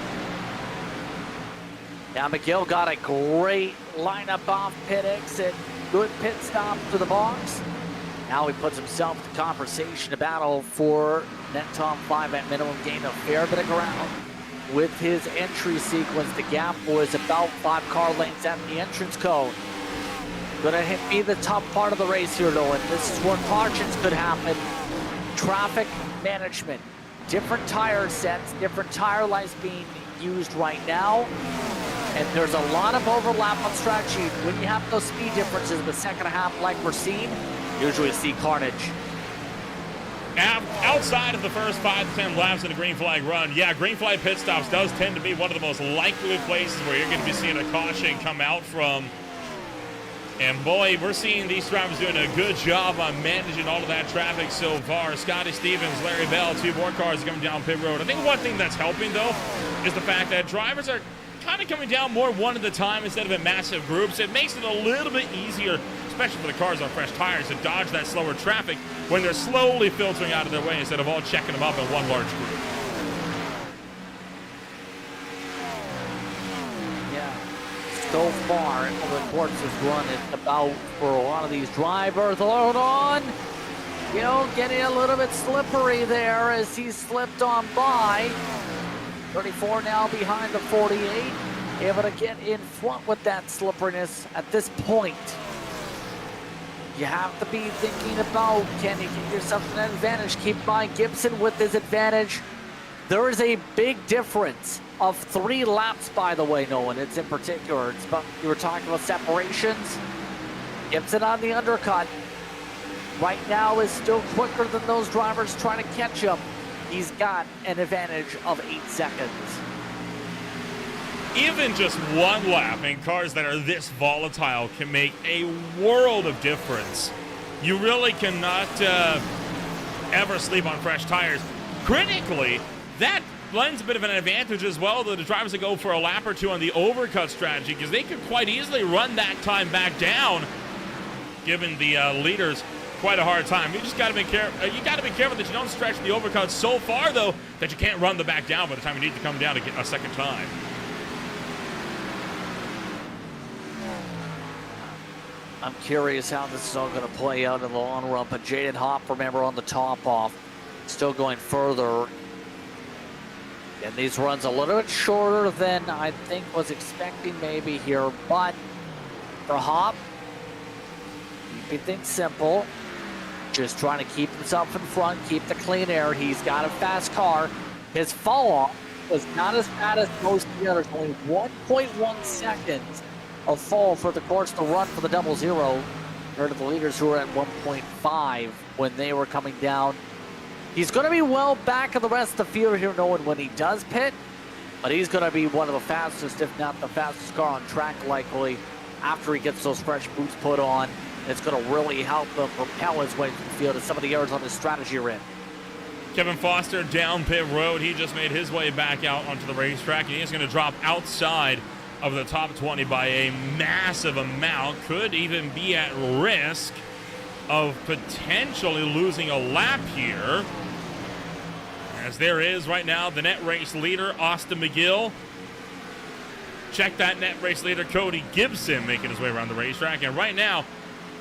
Now McGill got a great lineup off pit exit. Good pit stop to the box. Now he puts himself to conversation to battle for net top 5 at minimum, gain a fair bit of ground. With his entry sequence, the gap was about 5 car lengths at the entrance cone. Gonna be the tough part of the race here, though, and this is where cautions could happen. Traffic management, different tire sets, different tire lights being used right now, and there's a lot of overlap on strategy. When you have those speed differences in the second half like we're seeing, usually see carnage. Outside of the first 5 to 10 laps in a green flag run, yeah, green flag pit stops does tend to be one of the most likely places where you're going to be seeing a caution come out from. And boy, we're seeing these drivers doing a good job on managing all of that traffic so far. Scotty Stevens, Larry Bell, 2 more cars coming down pit road. I think one thing that's helping, though, is the fact that drivers are kind of coming down more one at a time instead of in massive groups. It makes it a little bit easier, especially for the cars on fresh tires, to dodge that slower traffic when they're slowly filtering out of their way instead of all checking them up in one large group. So far over the course of this run, it's about for a lot of these drivers. Hold on, getting a little bit slippery there as he slipped on by. 34 now behind the 48, able to get in front with that slipperiness at this point. You have to be thinking about, can you get yourself an advantage? Keep in mind, Gibson with his advantage. There is a big difference of 3 laps, by the way, Nolan. It's in particular. It's about, you were talking about separations. Gibson on the undercut. Right now is still quicker than those drivers trying to catch him. He's got an advantage of 8 seconds. Even just one lap in cars that are this volatile can make a world of difference. You really cannot ever sleep on fresh tires. Critically, that lends a bit of an advantage as well to the drivers that go for a lap or 2 on the overcut strategy, because they could quite easily run that time back down, giving the leaders quite a hard time. You just got to be careful. You got to be careful that you don't stretch the overcut so far, though, that you can't run the back down by the time you need to come down to get a second time. I'm curious how this is all going to play out in the long run, but Jaden Hopp, remember, on the top off, still going further. And these runs a little bit shorter than I think was expecting maybe here, but for Hopp, keeping things simple, just trying to keep himself in front, keep the clean air. He's got a fast car. His fall off was not as bad as most of the others, only 1.1 seconds of fall for the course to run for the 00, compared to the leaders who were at 1.5 when they were coming down. He's going to be well back of the rest of the field here, knowing when he does pit, but he's going to be one of the fastest, if not the fastest car on track, likely, after he gets those fresh boots put on. It's going to really help him propel his way to the field as some of the errors on his strategy are in. Kevin Foster down pit road. He just made his way back out onto the racetrack, and he's going to drop outside of the top 20 by a massive amount. Could even be at risk of potentially losing a lap here, as there is right now the net race leader, Austin McGill, check that net race leader, Cody Gibson, making his way around the racetrack. And right now,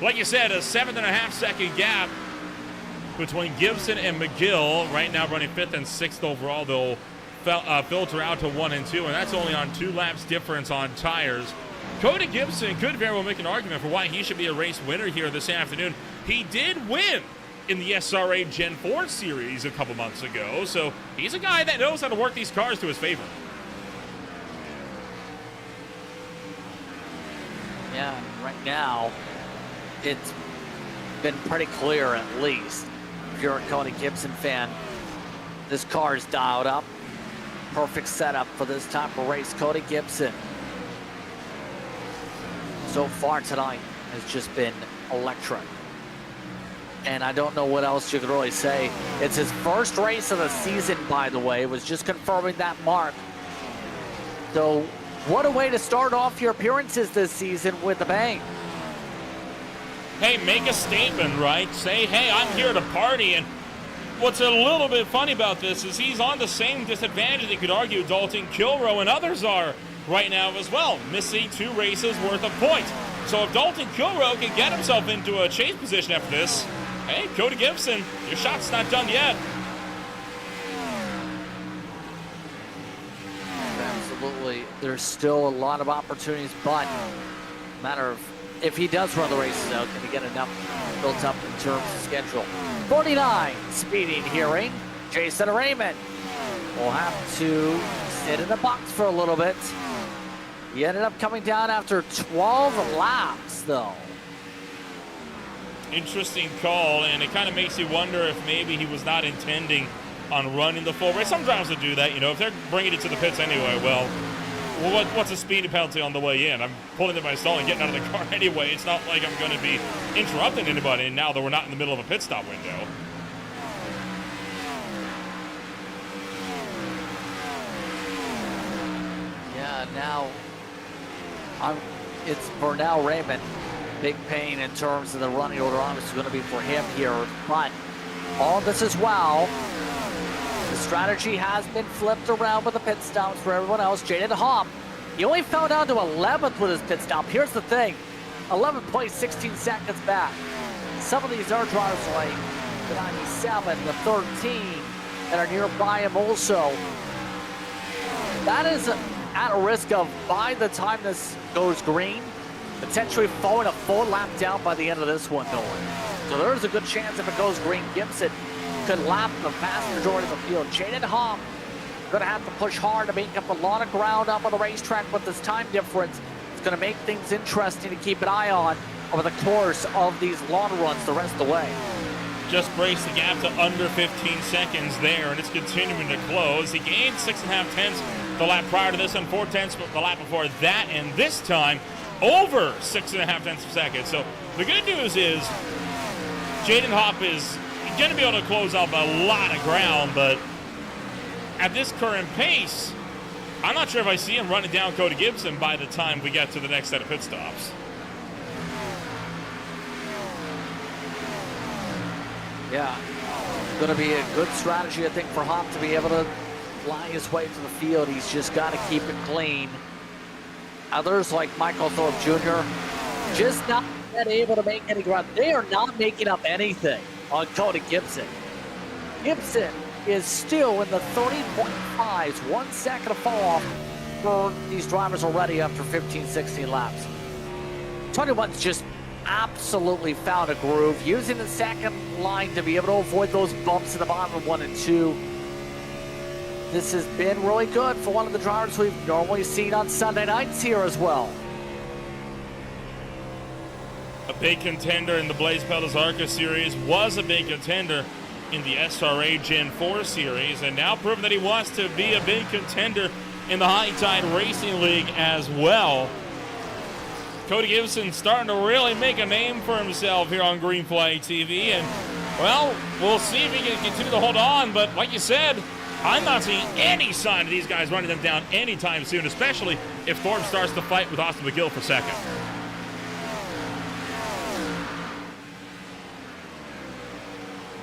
like you said, a 7.5 second gap between Gibson and McGill. Right now running 5th and 6th overall. They'll filter out to 1 and 2, and that's only on 2 laps difference on tires. Cody Gibson could very well make an argument for why he should be a race winner here this afternoon. He did win in the SRA Gen 4 series a couple months ago, so he's a guy that knows how to work these cars to his favor. Yeah, right now, it's been pretty clear, at least, if you're a Cody Gibson fan, this car is dialed up. Perfect setup for this type of race. Cody Gibson, so far tonight, has just been electric. And I don't know what else you could really say. It's his first race of the season, by the way. It was just confirming that mark. So what a way to start off your appearances this season with a bang. Hey, make a statement, right? Say, hey, I'm here to party. And what's a little bit funny about this is he's on the same disadvantage, you could argue, Dalton Kilrow and others are right now as well, missing 2 races worth of points. So if Dalton Kilrow can get himself into a chase position after this, hey, Cody Gibson, your shot's not done yet. Absolutely. There's still a lot of opportunities, but matter of if he does run the races out, can he get enough built up in terms of schedule? 49, speeding hearing. Jason Raymond will have to sit in the box for a little bit. He ended up coming down after 12 laps, though. Interesting call, and it kind of makes you wonder if maybe he was not intending on running the full race. Some drivers would do that, you know, if they're bringing it to the pits anyway, well, what's a speeding penalty on the way in? I'm pulling in my stall and getting out of the car anyway. It's not like I'm going to be interrupting anybody now that we're not in the middle of a pit stop window. Yeah, now it's for now Raymond. Big pain in terms of the running order, obviously going to be for him here. But all of this as well, the strategy has been flipped around with the pit stops for everyone else. Jaden Hopp, he only fell down to 11th with his pit stop. Here's the thing, 11th place, 16 seconds back. Some of these other drivers like the 97, the 13, that are nearby him also. That is at a risk of, by the time this goes green, potentially falling a full lap down by the end of this one, Nolan. So there's a good chance if it goes green, Gibson could lap the vast majority of the field. Jaden Hopp going to have to push hard to make up a lot of ground up on the racetrack with this time difference. It's going to make things interesting to keep an eye on over the course of these long runs the rest of the way. Just braced the gap to under 15 seconds there, and it's continuing to close. He gained 6.5 tenths the lap prior to this, and 4 tenths the lap before that, and this time over 6.5 tenths of a second. So the good news is Jaden Hopp is going to be able to close up a lot of ground, but at this current pace, I'm not sure if I see him running down Cody Gibson by the time we get to the next set of pit stops. Yeah, going to be a good strategy, I think, for Hopp to be able to fly his way to the field. He's just got to keep it clean. Others like Michael Thorpe Jr. just not yet able to make any ground. They are not making up anything on Cody Gibson. Gibson is still in the 30.5s, 1 second of fall off for these drivers already after 15, 16 laps. 21's just absolutely found a groove, using the second line to be able to avoid those bumps in the bottom of 1 and 2. This has been really good for one of the drivers we've normally seen on Sunday nights here as well. A big contender in the Blaze Peltas ARCA series, was a big contender in the SRA Gen 4 series, and now proving that he wants to be a big contender in the High Tide Racing League as well. Cody Gibson starting to really make a name for himself here on Green Flag TV, and, well, we'll see if he can continue to hold on, but like you said, I'm not seeing any sign of these guys running them down anytime soon, especially if Thorpe starts to fight with Austin McGill for second.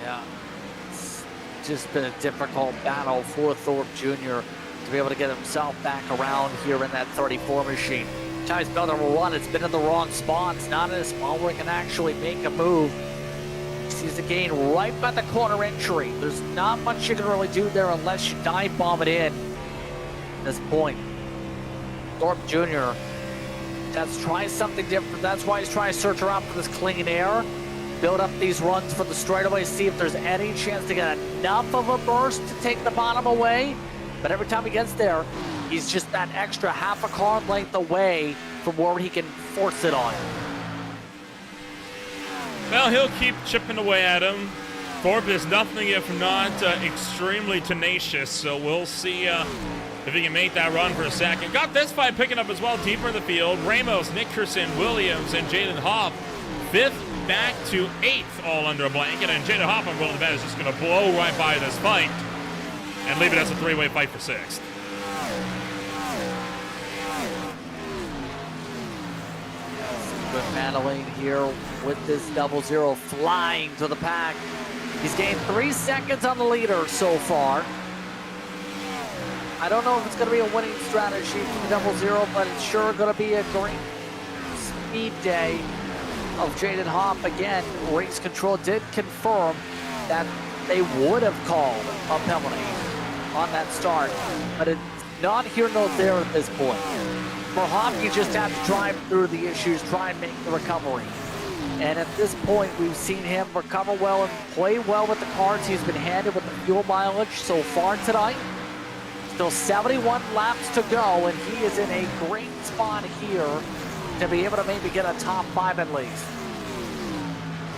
Yeah, it's just been a difficult battle for Thorpe Jr. to be able to get himself back around here in that 34 machine. Times another run. It's been in the wrong spot. It's not in a spot where it can actually make a move. Sees the gain right by the corner entry. There's not much you can really do there unless you dive bomb it in. At this point, Thorpe Jr. That's trying something different. That's why he's trying to search around for this clean air. Build up these runs for the straightaway. See if there's any chance to get enough of a burst to take the bottom away. But every time he gets there, he's just that extra half a car length away from where he can force it on. Well, he'll keep chipping away at him. Thorpe is nothing if not extremely tenacious, so we'll see if he can make that run for a second. Got this fight picking up as well deeper in the field. Ramos, Nickerson, Williams, and Jaden Hopp, 5th back to 8th, all under a blanket. And Jaden Hopp, I'm willing to bet, is just going to blow right by this fight and leave it as a 3-way fight for 6th. Good Madeline here with this 0-0 flying to the pack. He's gained 3 seconds on the leader so far. I don't know if it's going to be a winning strategy for the 0-0, but it's sure going to be a great speed day of Jaden Hopp. Again, Race Control did confirm that they would have called a penalty on that start, but it's not here nor there at this point. For Hopp, you just have to drive through the issues, try and make the recovery. And at this point, we've seen him recover well and play well with the cards he's been handed with the fuel mileage so far tonight. Still 71 laps to go, and he is in a great spot here to be able to maybe get a top 5 at least.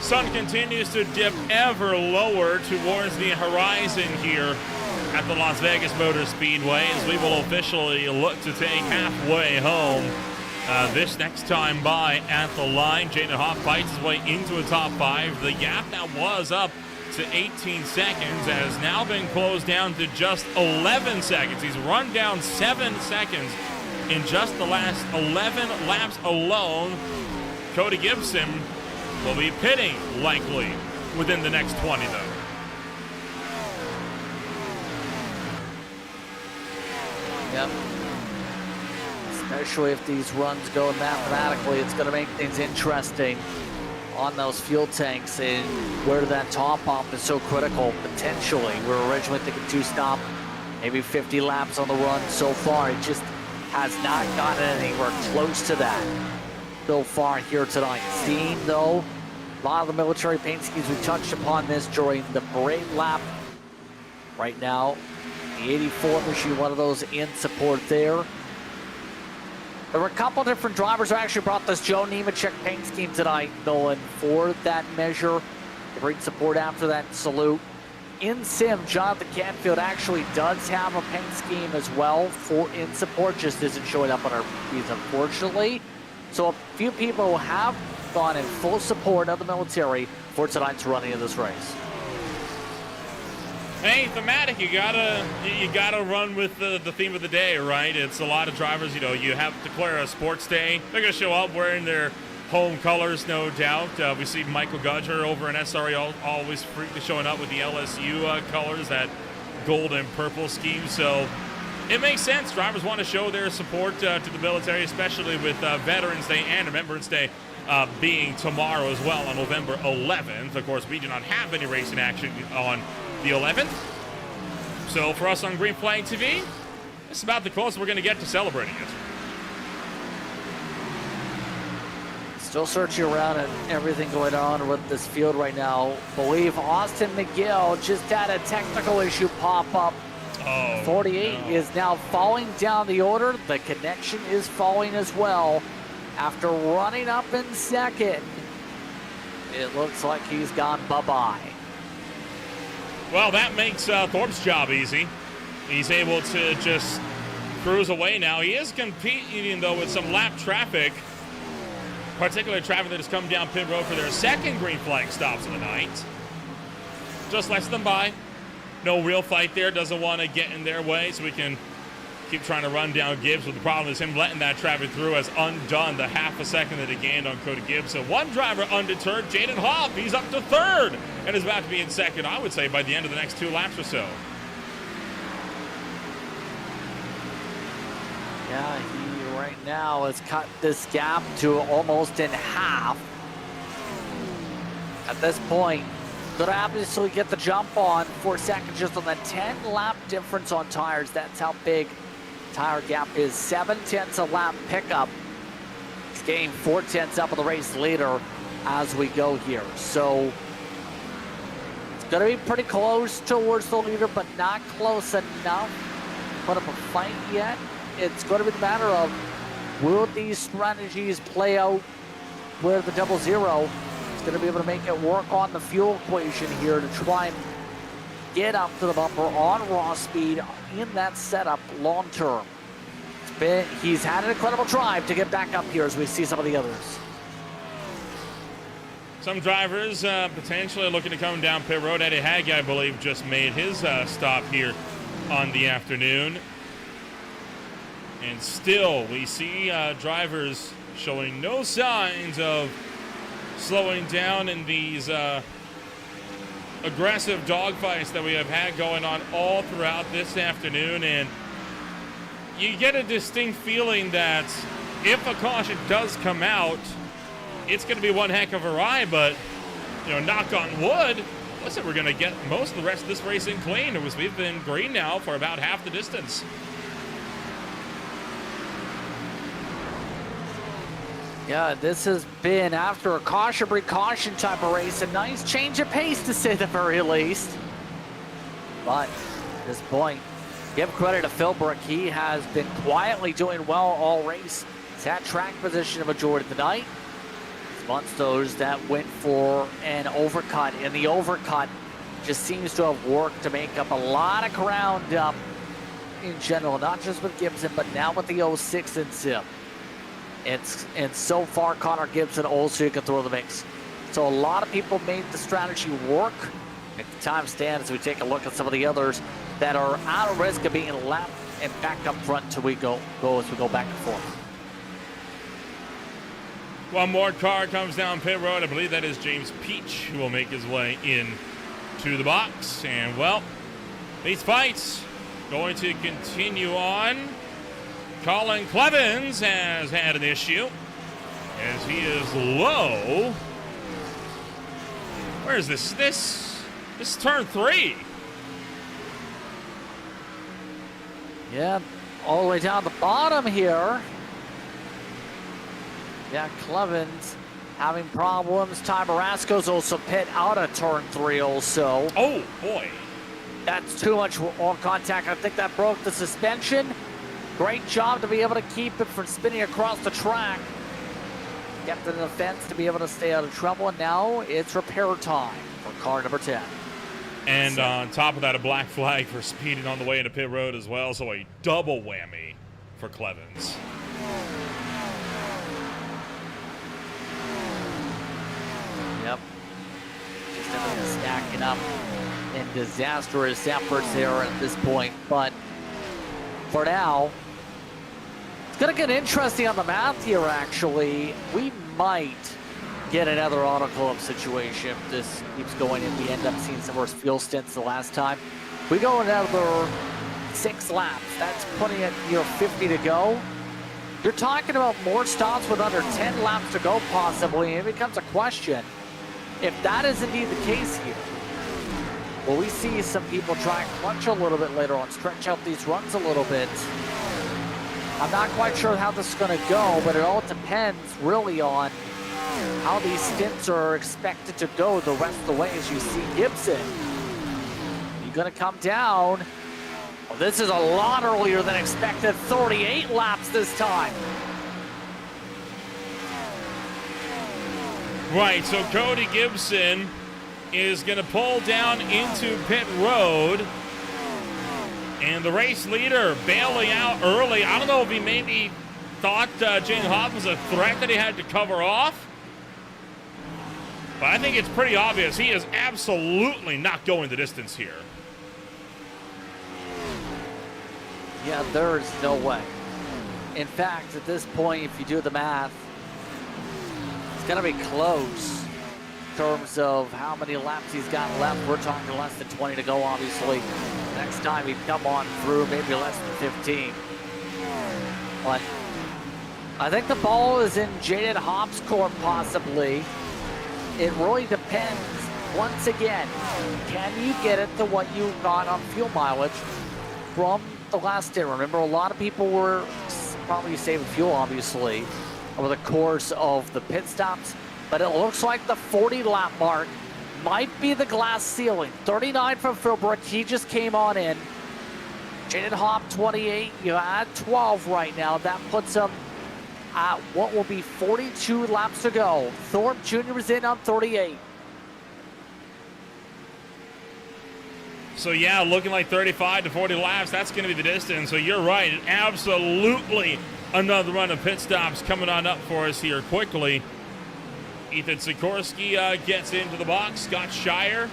Sun continues to dip ever lower towards the horizon here at the Las Vegas Motor Speedway as we will officially look to take halfway home this next time by at the line. Jaden Hopp fights his way into a top 5. The gap that was up to 18 seconds has now been closed down to just 11 seconds. He's run down 7 seconds in just the last 11 laps alone. Cody Gibson will be pitting likely within the next 20 though. Yep. Especially if these runs go mathematically, it's going to make things interesting on those fuel tanks and where that top pump is so critical potentially. We were originally thinking 2-stop, maybe 50 laps on the run so far. It just has not gotten anywhere close to that so far here tonight. Seeing though, a lot of the military paint schemes, we touched upon this during the parade lap. Right now, the 84 machine, one of those in support there. There were a couple different drivers who actually brought this Joe Nemechek paint scheme tonight, Nolan, for that measure. Great support after that salute. In sim, Jonathan Canfield actually does have a paint scheme as well for in support, just isn't showing up on our feeds, unfortunately. So a few people have gone in full support of the military for tonight's running of this race. Hey, thematic, you gotta run with the theme of the day, right? It's a lot of drivers, you have to declare a sports day. They're gonna show up wearing their home colors, no doubt. We see Michael Gudger over in SRE always frequently showing up with the LSU colors, that gold and purple scheme. So it makes sense. Drivers want to show their support to the military, especially with Veterans Day and Remembrance Day being tomorrow as well on November 11th. Of course, we do not have any racing action on the 11th. So for us on Green Flag TV, it's about the closest we're going to get to celebrating it. Still searching around at everything going on with this field right now. Believe Austin McGill just had a technical issue pop up. 48 is now falling down the order. The connection is falling as well. After running up in second, it looks like he's gone bye-bye. Well, that makes Thorpe's job easy. He's able to just cruise away now. He is competing, though, with some lap traffic, particularly traffic that has come down pit road for their second green flag stops of the night. Just lets them by. No real fight there. Doesn't want to get in their way, so we can keep trying to run down Gibbs. But the problem is him letting that traffic through has undone the half a second that he gained on Cody Gibbs. So one driver undeterred, Jaden Hopp. He's up to third and is about to be in second, I would say, by the end of the next 2 laps or so. Yeah, he right now has cut this gap to almost in half. At this point, could obviously get the jump on for a second just on the 10-lap difference on tires. That's how big tire gap is. 7/10 a lap pickup. He's getting 4/10 up on the race leader as we go here. So it's going to be pretty close towards the leader, but not close enough to put up a fight yet. It's going to be the matter of, will these strategies play out where the 0-0 is going to be able to make it work on the fuel equation here to try and get up to the bumper on raw speed in that setup long term. He's had an incredible drive to get back up here as we see some of the others. Some drivers potentially looking to come down pit road. Eddie Hagg, I believe, just made his stop here on the afternoon. And still, we see drivers showing no signs of slowing down in these aggressive dogfights that we have had going on all throughout this afternoon. And you get a distinct feeling that if a caution does come out, it's going to be one heck of a ride. But, you know, knock on wood, listen, we're going to get most of the rest of this race in clean. We've been green now for about half the distance. Yeah, this has been, after a caution type of race, a nice change of pace to say the very least. But at this point, give credit to Philbrook. He has been quietly doing well all race. He's had track position the majority of the night. It's amongst those that went for an overcut, and the overcut just seems to have worked to make up a lot of ground in general, not just with Gibson, but now with the 06 and Sim. And so far, Connor Gibson also you can throw the mix. So a lot of people made the strategy work. At the time stand as we take a look at some of the others that are out of risk of being left and back up front till we go as we go back and forth. One more car comes down pit road. I believe that is James Peach, who will make his way in to the box. And, well, these fights going to continue on. Colin Clevins has had an issue as he is low. Where is this? This is turn 3. Yeah, all the way down the bottom here. Yeah, Clevins having problems. Ty Barasco's also pit out of turn 3 also. Oh, boy. That's too much on contact. I think that broke the suspension. Great job to be able to keep it from spinning across the track. Kept it in the fence to be able to stay out of trouble. And now it's repair time for car number 10. And on top of that, a black flag for speeding on the way into pit road as well. So a double whammy for Clevins. Yep. Just everything stacking up in disastrous efforts there at this point. But for now, it's going to get interesting on the math here, actually. We might get another auto club situation if this keeps going and we end up seeing some worse fuel stints the last time. We go another 6 laps. That's putting it, 50 to go. You're talking about more stops with under 10 laps to go possibly. It becomes a question. If that is indeed the case here, will we see some people try and clutch a little bit later on, stretch out these runs a little bit? I'm not quite sure how this is going to go, but it all depends really on how these stints are expected to go the rest of the way. As you see Gibson, he's going to come down. Well, this is a lot earlier than expected, 38 laps this time. Right, so Cody Gibson is going to pull down into pit road. And the race leader bailing out early. I don't know if he maybe thought Jane Hoff was a threat that he had to cover off. But I think it's pretty obvious he is absolutely not going the distance here. Yeah, there's no way. In fact, at this point, if you do the math, it's going to be close in terms of how many laps he's got left. We're talking less than 20 to go, obviously. Next time he'd come on through, maybe less than 15. But I think the ball is in Jaden Hopp's court, possibly. It really depends. Once again, can you get it to what you got on fuel mileage from the last day? Remember, a lot of people were probably saving fuel, obviously, over the course of the pit stops. But it looks like the 40 lap mark might be the glass ceiling. 39 from Philbrook. He just came on in. Jaden Hopp, 28. You add 12 right now. That puts him at what will be 42 laps to go. Thorpe Jr. is in on 38. So yeah, looking like 35 to 40 laps, that's going to be the distance. So you're right, absolutely another run of pit stops coming on up for us here quickly. Ethan Sikorsky gets into the box. Scott Shire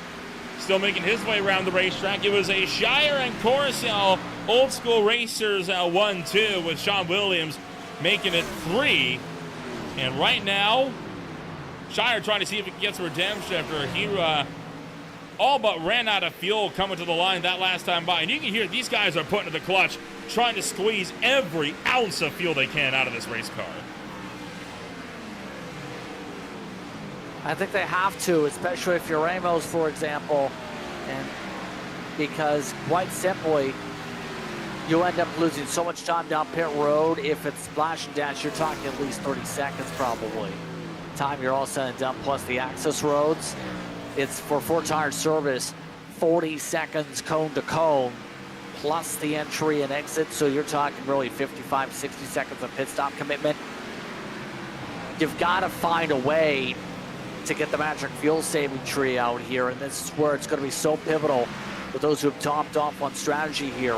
still making his way around the racetrack. It was a Shire and Coruscant old school racers 1-2 with Sean Williams making it 3. And right now, Shire trying to see if he can get some redemption after he all but ran out of fuel coming to the line that last time by. And you can hear these guys are putting to the clutch, trying to squeeze every ounce of fuel they can out of this race car. I think they have to, especially if you're Ramos, for example, and because quite simply, you end up losing so much time down pit road. If it's splash and dash, you're talking at least 30 seconds probably. Time you're all said and done, plus the access roads. It's for 4-tire service, 40 seconds cone to cone, plus the entry and exit. So you're talking really 55, 60 seconds of pit stop commitment. You've got to find a way to get the magic fuel saving tree out here. And this is where it's going to be so pivotal for those who have topped off on strategy here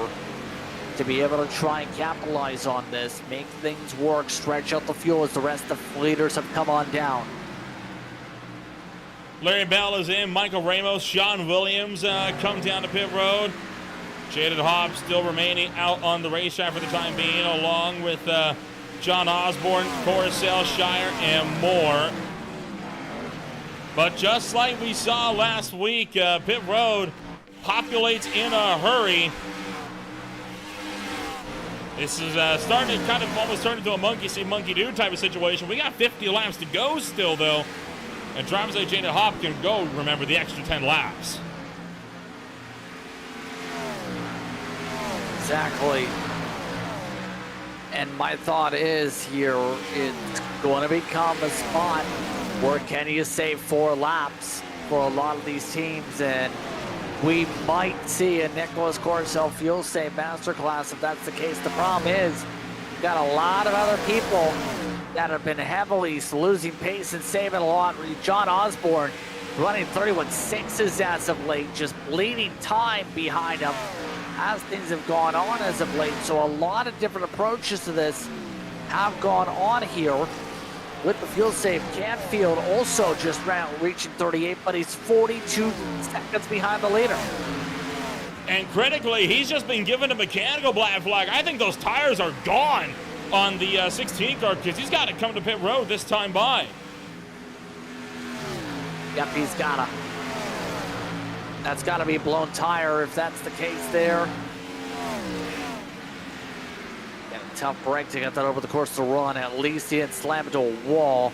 to be able to try and capitalize on this, make things work, stretch out the fuel as the rest of the leaders have come on down. Larry Bell is in. Michael Ramos, Sean Williams come down to pit road. Jaden Hopp still remaining out on the racetrack for the time being, along with John Osborne, Coruscant, Shire, and more. But just like we saw last week, pit road populates in a hurry. This is starting to kind of almost turn into a monkey see, monkey do type of situation. We got 50 laps to go still, though. And drivers like Jaden Hopp can go, remember, the extra 10 laps. Exactly. And my thought is here, it's going to become a spot where can you save 4 laps for a lot of these teams, and we might see a Nicholas Coruscant fuel save masterclass if that's the case. The problem is, you've got a lot of other people that have been heavily losing pace and saving a lot. John Osborne running 31.6s as of late, just bleeding time behind him as things have gone on as of late. So a lot of different approaches to this have gone on here with the fuel save. Canfield also just reaching 38, but he's 42 seconds behind the leader. And critically, he's just been given a mechanical black flag. I think those tires are gone on the 16 car because he's got to come to pit road this time by. Yep, he's gotta. That's gotta be a blown tire if that's the case there. And a tough break to get that over the course of the run. At least he didn't slam into a wall.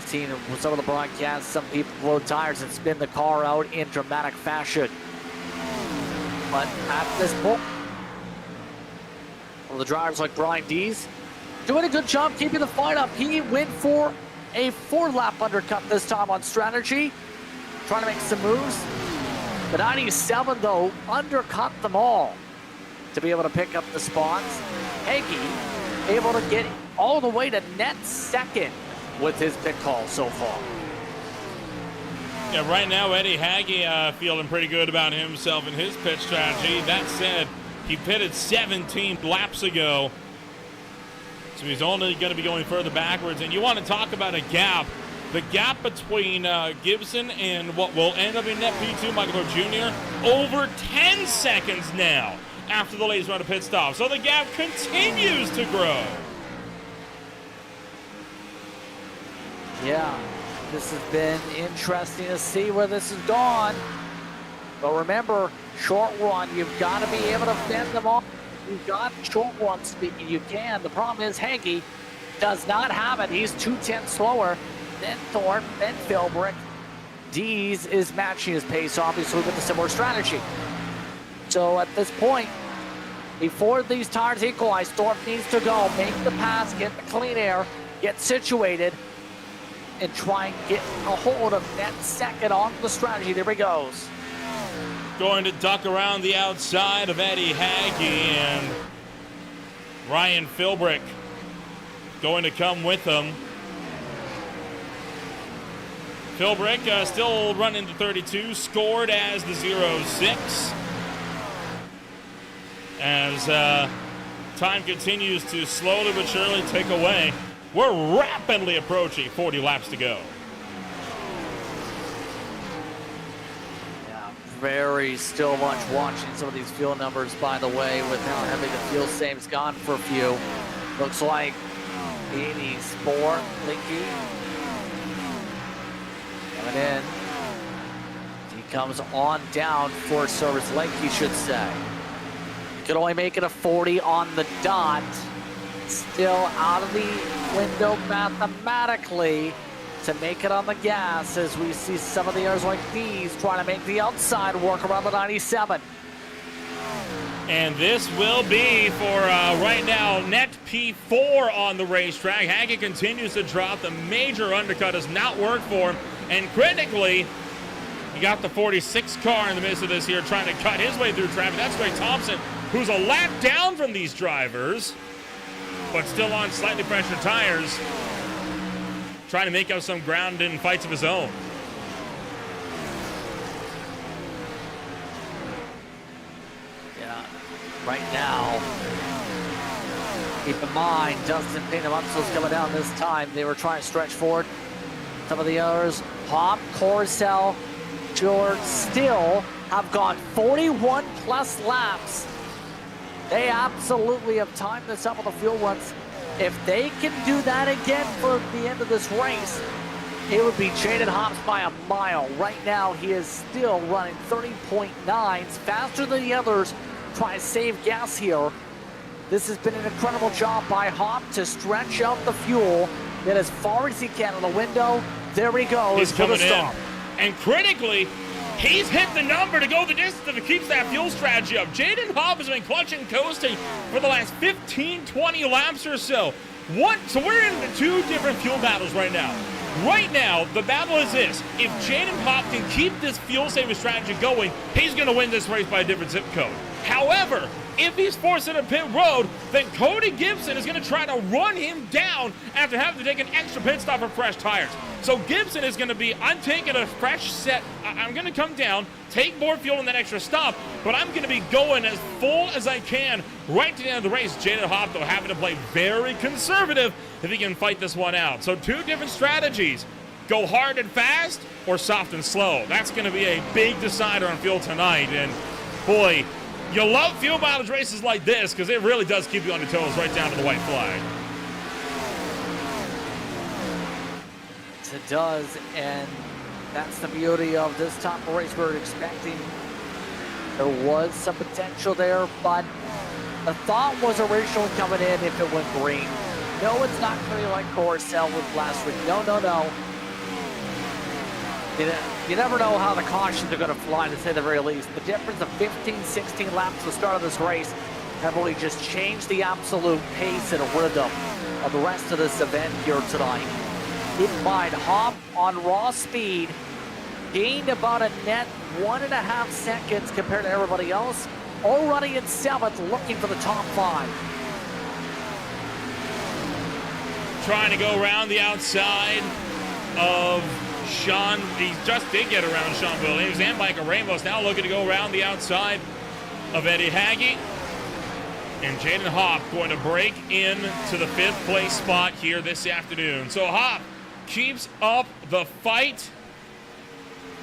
Seen with some of the broadcasts, some people blow tires and spin the car out in dramatic fashion. But at this point, well, the drivers like Brian Dees doing a good job keeping the fight up. He went for a 4-lap undercut this time on strategy, trying to make some moves. The 97, though, undercut them all to be able to pick up the spots. Heggie able to get all the way to net second with his pit call so far. Yeah, right now, Eddie Hagee feeling pretty good about himself and his pit strategy. That said, he pitted 17 laps ago, so he's only going to be going further backwards. And you want to talk about a gap. The gap between Gibson and what will end up in net P2, Michael Thorpe Jr., over 10 seconds now after the latest round of pit stop. So the gap continues to grow. Yeah, this has been interesting to see where this has gone. But remember, short run, you've got to be able to fend them off. you've got short one speed, you can. The problem is Hagee does not have it. He's 2/10 slower than Thorpe, than Philbrick. Dees is matching his pace, obviously, with a similar strategy. So at this point, before these tires equalize, Thorpe needs to go, make the pass, get the clean air, get situated, and try and get a hold of that second on the strategy. There he goes. Going to duck around the outside of Eddie Hagee, and Ryan Philbrick going to come with him. Philbrick still running to 32, scored as the 0-6. As time continues to slowly but surely tick away, we're rapidly approaching 40 laps to go. Yeah, very still much watching some of these fuel numbers, by the way, with how heavy the fuel save's gone for a few. Looks like 80 Sport, Linky coming in. He comes on down for service, like he should say. Could only make it a 40 on the dot. Still out of the window mathematically to make it on the gas, as we see some of the others like these trying to make the outside work around the 97. And this will be for right now net P4 on the racetrack. Hagee continues to drop. The major undercut does not work for him. And critically, he got the 46 car in the midst of this here, trying to cut his way through traffic. That's Ray Thompson, who's a lap down from these drivers, but still on slightly pressured tires, trying to make up some ground in fights of his own. Yeah, right now, keep in mind, Dustin Pinamonso's coming down this time. They were trying to stretch forward. Some of the others, Pop, Corcel, George, still have gone 41 plus laps. They absolutely have timed this up on the fuel ones. If they can do that again for the end of this race, it would be Jaden Hobbs by a mile. Right now, he is still running 30.9s, faster than the others, trying to save gas here. This has been an incredible job by Hobbs to stretch out the fuel, get as far as he can on the window. There he goes. He's coming in. Stop. And critically, he's hit the number to go the distance if it keeps that fuel strategy up. Jaden Hobb has been clutching, coasting for the last 15, 20 laps or so. So we're in the two different fuel battles right now. Right now, the battle is this. If Jaden Hobb can keep this fuel-saving strategy going, he's going to win this race by a different zip code. However, if he's forced into pit road, then Cody Gibson is going to try to run him down after having to take an extra pit stop for fresh tires. So Gibson is going to be, I'm taking a fresh set. I'm going to come down, take more fuel in that extra stop, but I'm going to be going as full as I can right to the end of the race. Jaden Hobb, though, having to play very conservative if he can fight this one out. So two different strategies. Go hard and fast or soft and slow. That's going to be a big decider on fuel tonight. And boy, you love fuel mileage races like this because it really does keep you on your toes right down to the white flag. It does, and that's the beauty of this type of race. We're expecting there was some potential there, but the thought was originally coming in if it went green. No, it's not going to be like Corcel with last week. No. You never know how the cautions are going to fly, to say the very least. The difference of 15, 16 laps at the start of this race have really just changed the absolute pace and rhythm of the rest of this event here tonight. Keep in mind, Hobb on raw speed gained about a net 1.5 seconds compared to everybody else. Already in 7th, looking for the top 5. Trying to go around the outside of Sean. He just did get around Sean Williams and Michael Ramos. Now looking to go around the outside of Eddie Hagee. And Jaden Hobb going to break in to the 5th place spot here this afternoon. So Hobb keeps up the fight.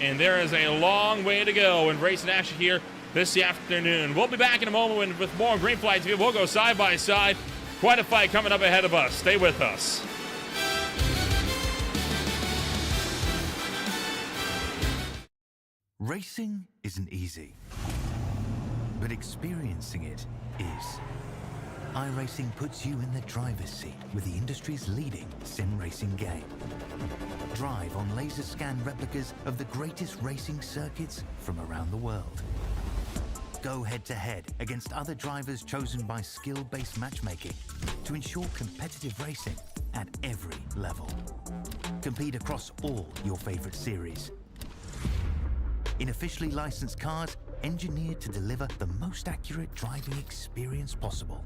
And there is a long way to go in racing action here this afternoon. We'll be back in a moment with more Green Flag TV. We'll go side by side. Quite a fight coming up ahead of us. Stay with us. Racing isn't easy. but experiencing it is. iRacing puts you in the driver's seat with the industry's leading sim racing game. Drive on laser scan replicas of the greatest racing circuits from around the world. Go head-to-head against other drivers chosen by skill-based matchmaking to ensure competitive racing at every level. Compete across all your favorite series. In officially licensed cars, engineered to deliver the most accurate driving experience possible.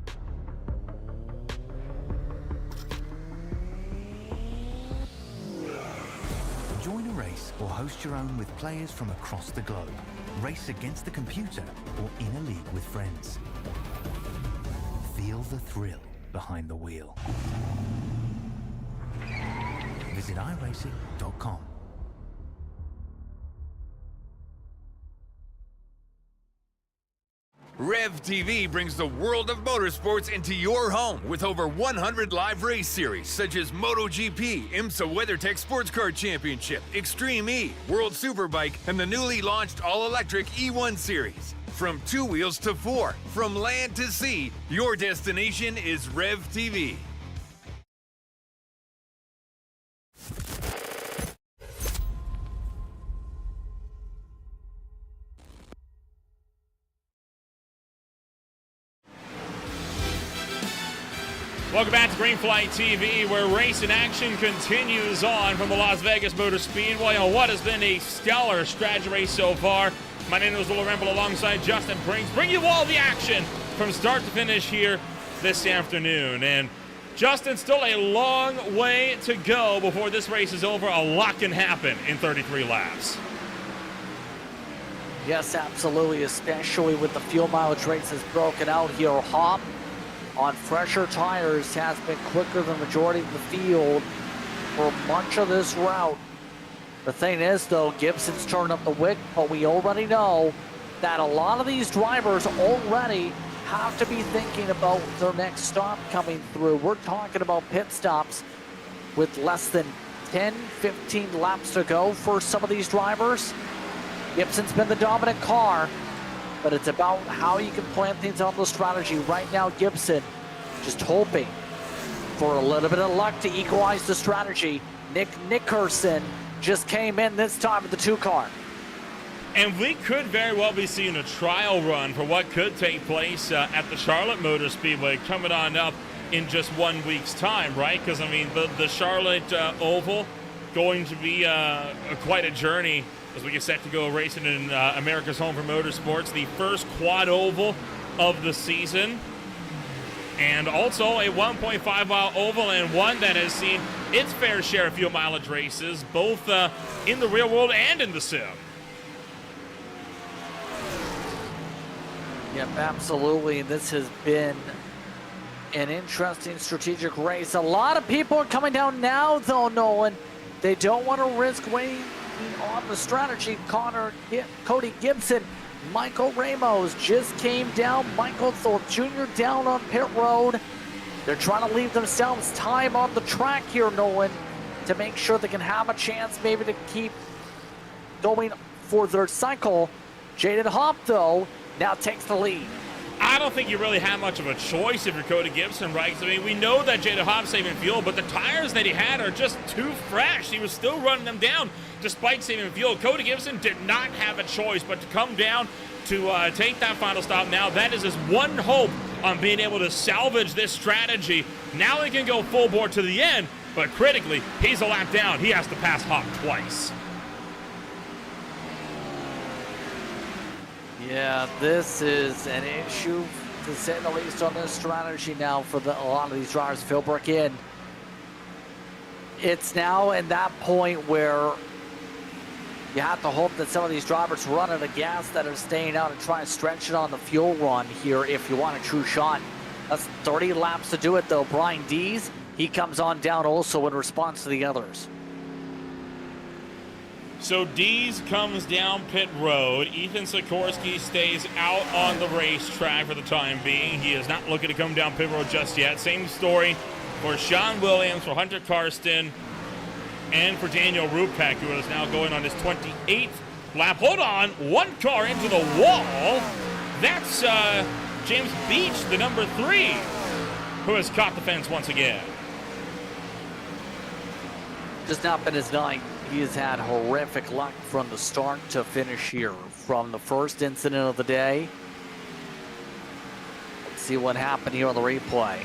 Join a race or host your own with players from across the globe. Race against the computer or in a league with friends. Feel the thrill behind the wheel. Visit iRacing.com. Rev TV brings the world of motorsports into your home with over 100 live race series such as MotoGP, IMSA WeatherTech Sports Car Championship, Extreme E, World Superbike, and the newly launched all-electric E1 series. From 2 wheels to 4, from land to sea, your destination is Rev TV. Welcome back to Greenflight TV, where racing action continues on from the Las Vegas Motor Speedway on what has been a stellar strategy race so far. My name is Will Ramble alongside Justin Prinks, bring you all the action from start to finish here this afternoon. And Justin, still a long way to go before this race is over. A lot can happen in 33 laps. Yes, absolutely, especially with the fuel mileage races broken out here. Hop on fresher tires has been quicker than the majority of the field for much of this route. The thing is, though, Gibson's turned up the wick, but we already know that a lot of these drivers already have to be thinking about their next stop coming through. We're talking about pit stops with less than 10, 15 laps to go for some of these drivers. Gibson's been the dominant car, but it's about how you can plan things on the strategy. Right now, Gibson just hoping for a little bit of luck to equalize the strategy. Nick Nickerson just came in this time with the 2 car. And we could very well be seeing a trial run for what could take place at the Charlotte Motor Speedway coming on up in just 1 week's time, right? Because, I mean, the Charlotte Oval going to be quite a journey as we get set to go racing in America's home for motorsports, the first quad oval of the season, and also a 1.5-mile oval, and one that has seen its fair share of fuel mileage races, both in the real world and in the sim. Yep, absolutely. This has been an interesting strategic race. A lot of people are coming down now, though, Nolan. They don't want to risk waiting on the strategy. Cody Gibson, Michael Ramos just came down. Michael Thorpe Jr. down on pit road. They're trying to leave themselves time on the track here, Nolan, to make sure they can have a chance maybe to keep going for their cycle. Jaden Hopp, though, now takes the lead. I don't think you really have much of a choice if you're Cody Gibson, right? I mean, we know that Jaden Hopp's saving fuel, but the tires that he had are just too fresh. He was still running them down despite saving fuel. Cody Gibson did not have a choice but to come down to take that final stop. Now that is his one hope on being able to salvage this strategy. Now he can go full bore to the end, but critically, he's a lap down. He has to pass Hopp twice. Yeah, this is an issue, to say the least, on this strategy now for a lot of these drivers. Philbrook in. It's now in that point where you have to hope that some of these drivers run out of gas that are staying out and try and stretch it on the fuel run here if you want a true shot. That's 30 laps to do it, though. Brian Dees, he comes on down also in response to the others. So Dees comes down pit road. Ethan Sikorsky stays out on the racetrack for the time being. He is not looking to come down pit road just yet. Same story for Sean Williams, for Hunter Karsten, and for Daniel Rupek, who is now going on his 28th lap. Hold on, one car into the wall. That's James Beach, the number 3, who has caught the fence once again. Just not been his night. He has had horrific luck from the start to finish here. From the first incident of the day. Let's see what happened here on the replay.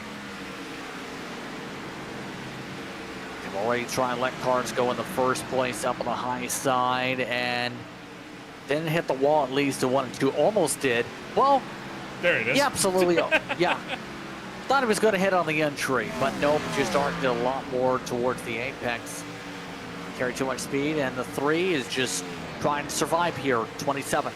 They've already tried to let cars go in the first place up on the high side and didn't hit the wall at least to 1 and 2. Almost did. Well, there it is. Yeah, absolutely. Yeah. Thought he was going to hit on the entry, but nope, just arced it a lot more towards the apex. Carry too much speed, and the 3 is just trying to survive here. 27.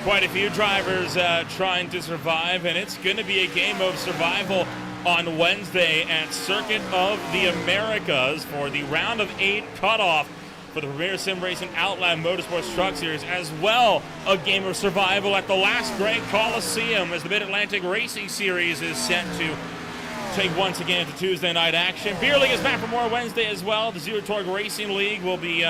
Quite a few drivers trying to survive, and it's going to be a game of survival on Wednesday at Circuit of the Americas for the round of 8 cutoff for the Premier Sim Racing Outland Motorsports Truck Series, as well a game of survival at the last Great Coliseum as the Mid-Atlantic Racing Series is set to take once again into Tuesday night action. Beer League is back for more Wednesday as well. The Zero Torque Racing League will be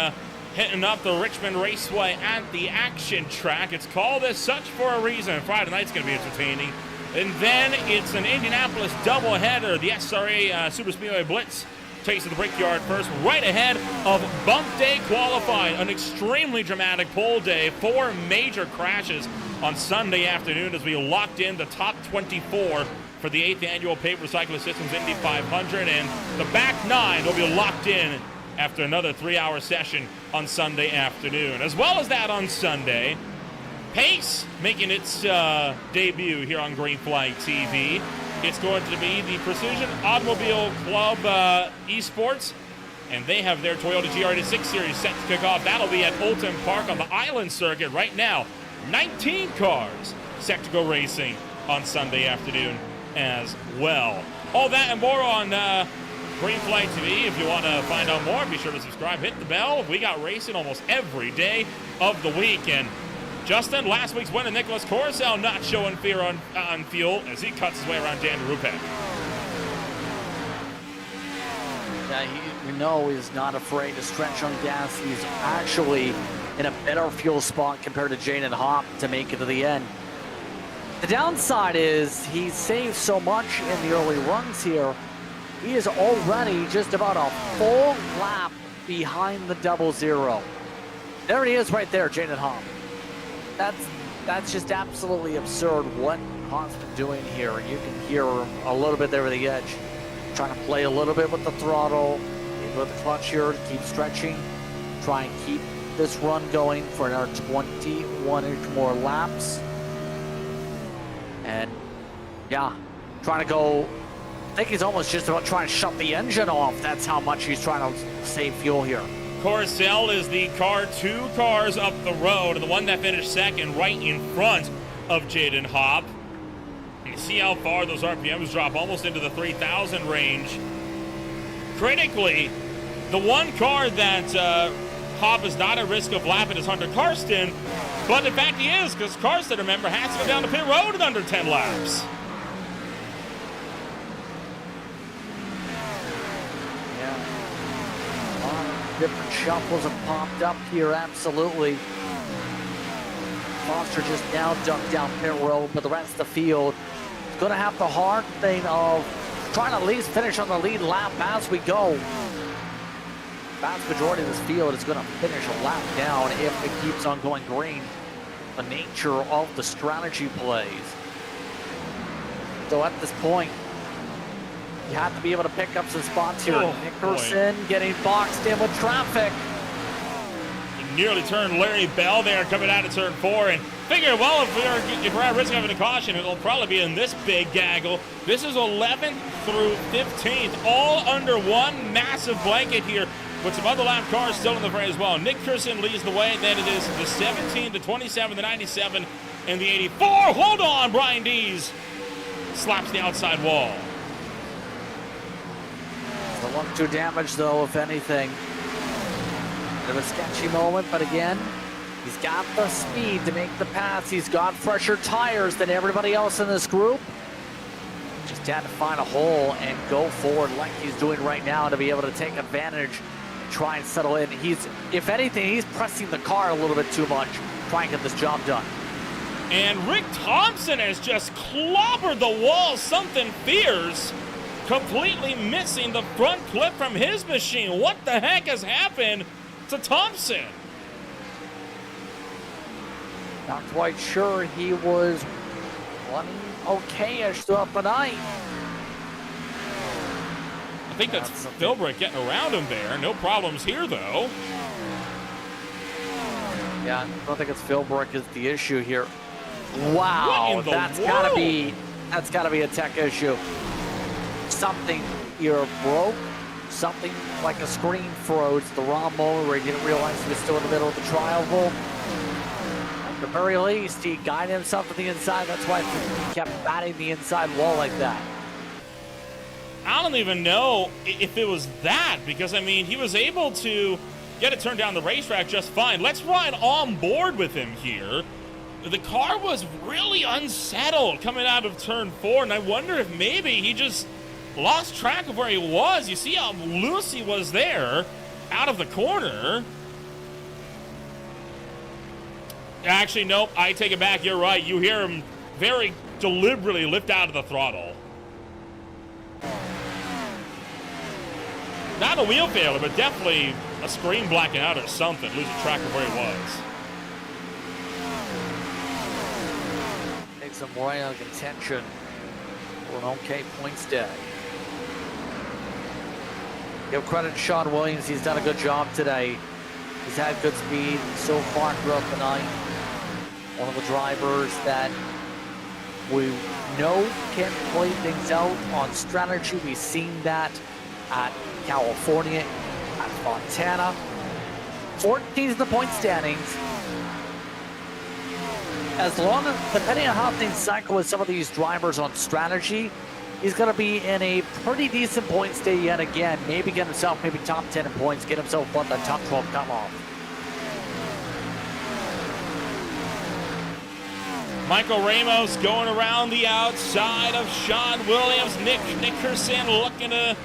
hitting up the Richmond Raceway at the Action Track. It's called as such for a reason. Friday night's going to be entertaining. And then it's an Indianapolis doubleheader. The SRA Super Speedway Blitz takes to the Brickyard first, right ahead of Bump Day qualifying. An extremely dramatic pole day. 4 major crashes on Sunday afternoon as we locked in the top 24 for the 8th annual Paper Cyclist Systems Indy 500. And the back 9 will be locked in after another 3-hour session on Sunday afternoon. As well as that on Sunday, Pace making its debut here on Green Flag TV. It's going to be the Precision Automobile Club Esports, and they have their Toyota GR86 series set to kick off. That'll be at Oulton Park on the Island Circuit right now. 19 cars set to go racing on Sunday afternoon as well. All that and more on Green Flag TV. If you want to find out more, be sure to subscribe, hit the bell. We got racing almost every day of the week. And Justin, last week's winner, Nicholas Coruscant, not showing fear on fuel as he cuts his way around Dan Rupert. Yeah, we know he's not afraid to stretch on gas. He's actually in a better fuel spot compared to Jaden Hopp to make it to the end. The downside is he saves so much in the early runs here. He is already just about a full lap behind the 00. There he is right there, Jaden Hopp. That's just absolutely absurd what Hopp's been doing here. You can hear a little bit there with the edge. Trying to play a little bit with the throttle, with the clutch here to keep stretching. Try and keep this run going for another 21 more laps. And yeah, trying to go, I think he's almost just about trying to shut the engine off. That's how much he's trying to save fuel here. Coruscant is the car 2 cars up the road, and the one that finished second right in front of Jaden Hopp. You see how far those RPMs drop, almost into the 3,000 range. Critically, the one car that Hopp is not at risk of lapping is Hunter Karsten, but in fact he is, because Karsten, remember, has to go down to pit road in under 10 laps. Different shuffles have popped up here, absolutely. Foster just now ducked down pit road, but the rest of the field is going to have the hard thing of trying to at least finish on the lead lap as we go. Vast majority of this field is going to finish a lap down if it keeps on going green. The nature of the strategy plays. So at this point, you have to be able to pick up some spots here. Nickerson getting boxed in with traffic. He nearly turned Larry Bell there coming out of turn 4 and figured, well, if we're at risk of having a caution, it'll probably be in this big gaggle. This is 11th through 15th, all under one massive blanket here with some other lap cars still in the fray as well. Nick Kirsten leads the way. Then it is the 17, the 27, the 97, and the 84. Hold on, Brian Dees slaps the outside wall. The 1-2 damage, though, if anything. Bit of a sketchy moment, but again, he's got the speed to make the pass. He's got fresher tires than everybody else in this group. Just had to find a hole and go forward like he's doing right now to be able to take advantage try and settle in. If anything, he's pressing the car a little bit too much, trying to get this job done. And Rick Thompson has just clobbered the wall, something fierce, completely missing the front clip from his machine. What the heck has happened to Thompson? Not quite sure. He was running okay-ish throughout the night. I think that's Philbrick getting around him there. No problems here, though. Yeah, I don't think it's Philbrick is the issue here. Wow, that's gotta be a tech issue. Something either broke, something like a screen froze the wrong moment where he didn't realize he was still in the middle of the trial hole. At the very least, he guided himself to the inside. That's why he kept batting the inside wall like that. I don't even know if it was that, because, I mean, he was able to get it turned down the racetrack just fine. Let's ride on board with him here. The car was really unsettled coming out of turn 4, and I wonder if maybe he just lost track of where he was. You see how loose he was there out of the corner. Actually, nope, I take it back. You're right. You hear him very deliberately lift out of the throttle. Not a wheel failure, but definitely a screen blacking out or something, losing track of where he was. Takes him right out of contention for an okay points day. Give credit to Sean Williams. He's done a good job today. He's had good speed so far throughout the night. One of the drivers that we know can play things out on strategy. We've seen that at California, at Montana. 14th in the point standings. As long as, depending on how things cycle with some of these drivers on strategy, he's going to be in a pretty decent points day yet again. Maybe get himself maybe top 10 in points, get himself on the top 12 cutoff. Michael Ramos going around the outside of Sean Williams. Nick Nickerson looking to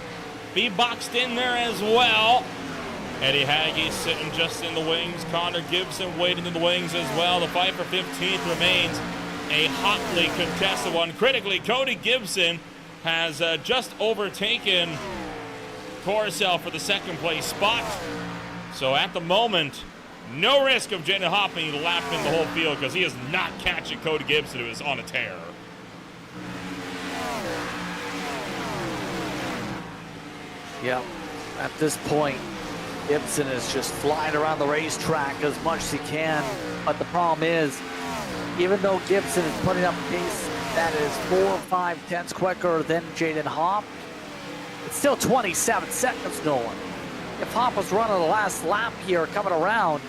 be boxed in there as well. Eddie Hagee sitting just in the wings. Connor Gibson waiting in the wings as well. The fight for 15th remains a hotly contested one. Critically, Cody Gibson has just overtaken Coruscant for the second place spot. So at the moment, no risk of Jaden Hopping lapping the whole field because he is not catching Cody Gibson, who is on a tear. Yep, at this point, Gibson is just flying around the racetrack as much as he can. But the problem is, even though Gibson is putting up a pace that is 4 or 5 tenths quicker than Jaden Hopp, it's still 27 seconds, Nolan. If Hopp was running the last lap here coming around,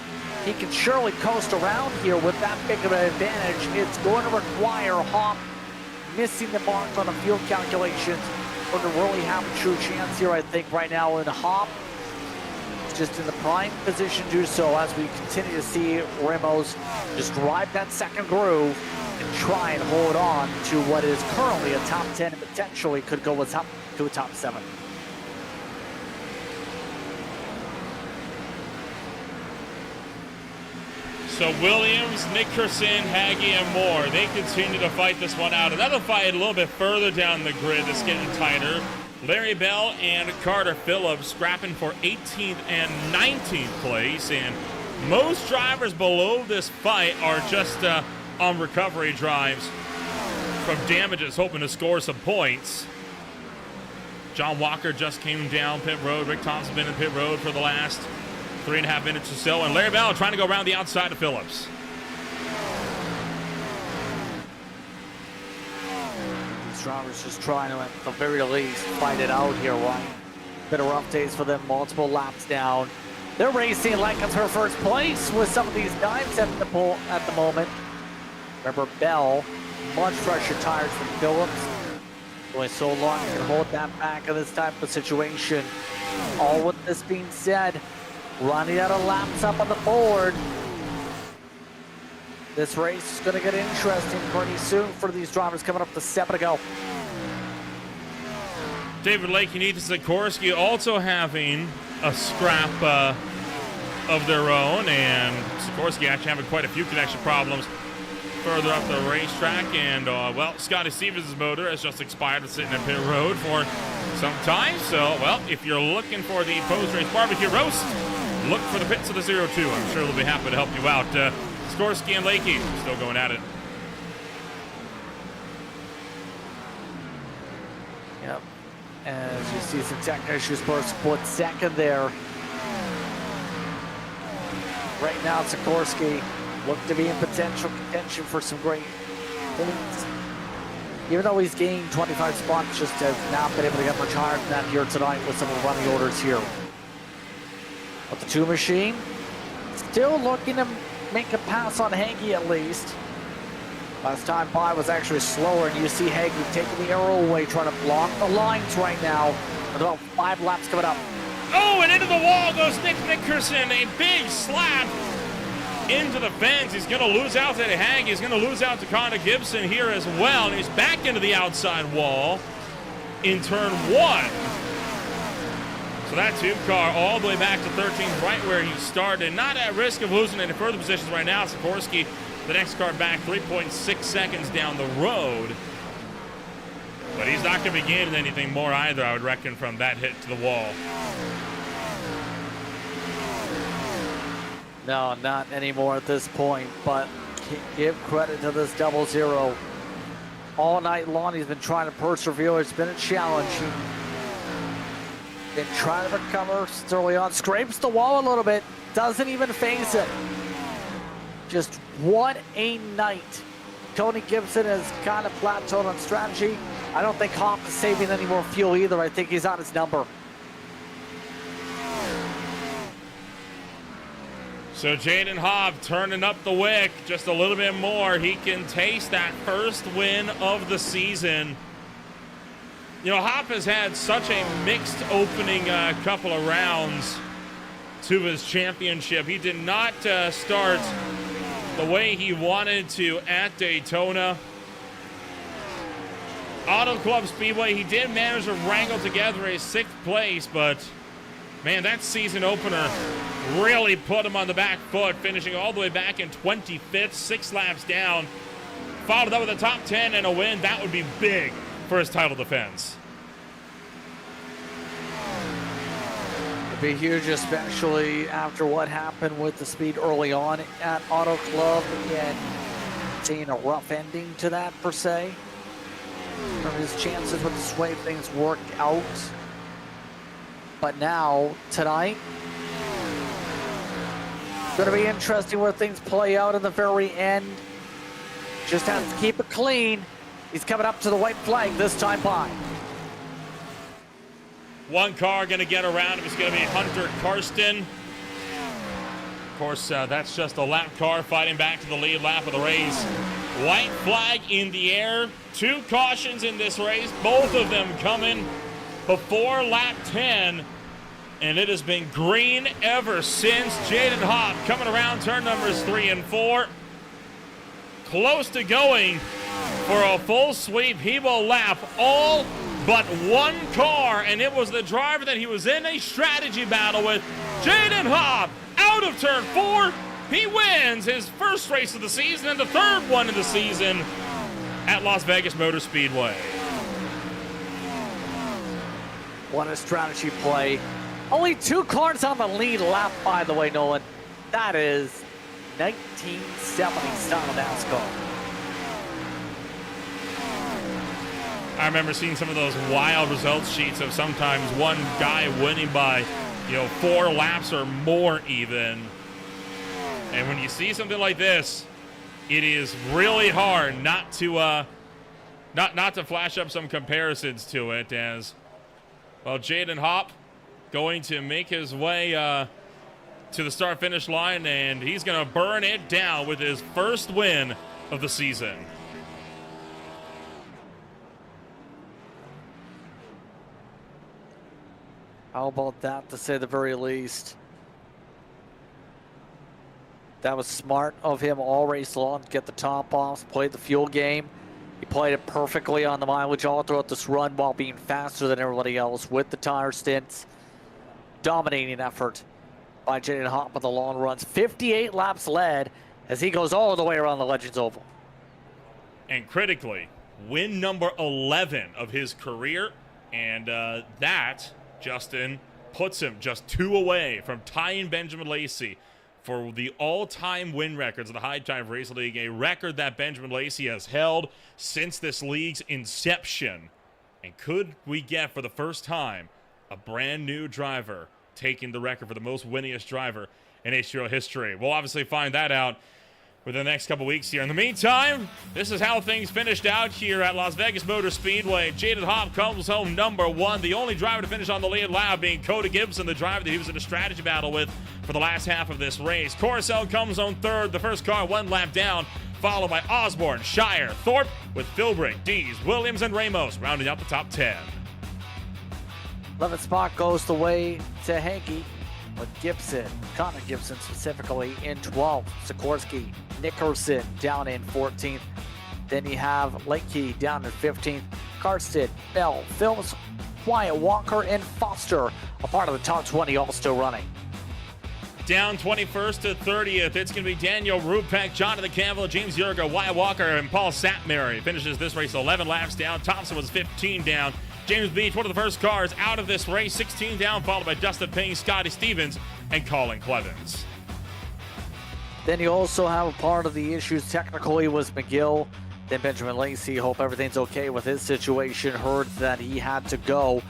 he can surely coast around here with that big of an advantage. It's going to require Hopp missing the mark on the field calculations or to really have a true chance here, I think, right now. And Hopp is just in the prime position to do so as we continue to see Ramos just drive that second groove and try and hold on to what is currently a top 10 and potentially could go to a top 7. So Williams, Nickerson, Hagee, and Moore, they continue to fight this one out. Another fight a little bit further down the grid that's getting tighter. Larry Bell and Carter Phillips scrapping for 18th and 19th place. And most drivers below this fight are just on recovery drives from damages, hoping to score some points. John Walker just came down pit road. Rick Thompson been in pit road for the last 3.5 minutes or so, and Larry Bell trying to go around the outside of Phillips. These drivers just trying to, at the very least, fight it out here, right? Bit of rough days for them, multiple laps down. They're racing like it's her first place with some of these dives at the moment. Remember, Bell, much fresher tires than Phillips. Only so long you can hold that back in this type of situation. All with this being said, running out of laps up on the board. This race is going to get interesting pretty soon for these drivers coming up to 7 to go. David Lake and Ethan Sikorsky also having a scrap of their own, and Sikorsky actually having quite a few connection problems further up the racetrack. And well, Scotty Stevens' motor has just expired. It's sitting at pit road for some time. So, well, if you're looking for the post-race barbecue roast, look for the pits of the 02. I'm sure they'll be happy to help you out. Sikorsky and Lakey still going at it. Yep. As you see some technical issues for a split second there. Right now, Sikorsky look to be in potential contention for some great points. Even though he's gained 25 spots, just has not been able to get much higher than that here tonight with some of the running orders here. But the 2 machine, still looking to make a pass on Hagee at least. Last time by was actually slower, and you see Hagee taking the arrow away, trying to block the lines right now. With about 5 laps coming up. Oh, and into the wall goes Nick Nickerson. A big slap into the fence. He's going to lose out to Hagee. He's going to lose out to Connor Gibson here as well. And he's back into the outside wall in turn 1. So that tube car all the way back to 13th, right where he started. Not at risk of losing any further positions right now. Sikorsky, the next car back 3.6 seconds down the road. But he's not going to be gaining anything more either, I would reckon, from that hit to the wall. No, not anymore at this point, but give credit to this 00. All night long, he's been trying to persevere. It's been a challenge. Been trying to recover early on. Scrapes the wall a little bit. Doesn't even phase it. Just what a night. Tony Gibson has kind of plateaued on strategy. I don't think Hoff is saving any more fuel either. I think he's on his number. So Jaden Hobb turning up the wick just a little bit more. He can taste that first win of the season. You know, Hopp has had such a mixed opening couple of rounds to his championship. He did not start the way he wanted to at Daytona. Auto Club Speedway, he did manage to wrangle together a 6th place, but man, that season opener really put him on the back foot, finishing all the way back in 25th, 6 laps down. Followed up with a top 10 and a win. That would be big for his title defense. It'd be huge, especially after what happened with the speed early on at Auto Club and seeing a rough ending to that, per se. From his chances with the sway, things worked out. But now, tonight, it's going to be interesting where things play out in the very end. Just has to keep it clean. He's coming up to the white flag this time by. One car going to get around him. It's going to be Hunter Karsten. Of course, that's just a lap car fighting back to the lead lap of the race. White flag in the air. 2 cautions in this race. Both of them coming before lap 10. And it has been green ever since. Jaden Hopp coming around turn numbers 3 and 4. Close to going for a full sweep. He will lap all but 1 car, and it was the driver that he was in a strategy battle with. Jaden Hopp out of turn 4. He wins his first race of the season and the 3rd one of the season at Las Vegas Motor Speedway. What a strategy play. Only 2 cars on the lead lap, by the way, Nolan. That is 1970 style NASCAR. I remember seeing some of those wild results sheets of sometimes one guy winning by, 4 laps or more even. And when you see something like this, it is really hard not to not to flash up some comparisons to it. As well, Jaden Hopp going to make his way to the start-finish line, and he's going to burn it down with his first win of the season. How about that, to say the very least? That was smart of him all race long to get the top off, played the fuel game. He played it perfectly on the mileage all throughout this run while being faster than everybody else with the tire stints. dominating effort by Jaden Hopp with the long runs. 58 laps led as he goes all the way around the Legends Oval. And critically, win number 11 of his career. And that, Justin, puts him just 2 away from tying Benjamin Lacey for the all-time win records of the High Dive Race League, a record that Benjamin Lacey has held since this league's inception. And could we get, for the first time, a brand new driver taking the record for the most winningest driver in HTRL history? We'll obviously find that out within the next couple weeks here. In the meantime, this is how things finished out here at Las Vegas Motor Speedway. Jaden Hopp comes home number 1. The only driver to finish on the lead lap being Cody Gibson, the driver that he was in a strategy battle with for the last half of this race. Coruscant comes on 3rd. The first car 1 lap down, followed by Osborne, Shire, Thorpe, with Philbrick, Dees, Williams, and Ramos rounding out the top 10. 11th spot goes the way to Hankey, with Gibson, Connor Gibson specifically, in 12th. Sikorsky, Nickerson down in 14th. Then you have Lakey down in 15th. Karsten, Bell, Phillips, Wyatt Walker, and Foster, a part of the top 20, all still running. Down 21st to 30th, it's going to be Daniel Rupek, Jonathan Campbell, James Yerga, Wyatt Walker, and Paul Satmary. Finishes this race 11 laps down. Thompson was 15 down. James Beach, one of the first cars out of this race, 16 down, followed by Dustin Payne, Scotty Stevens, and Colin Clevens. Then you also have a part of the issues technically was McGill. Then Benjamin Lacey, hope everything's okay with his situation. Heard that he had to go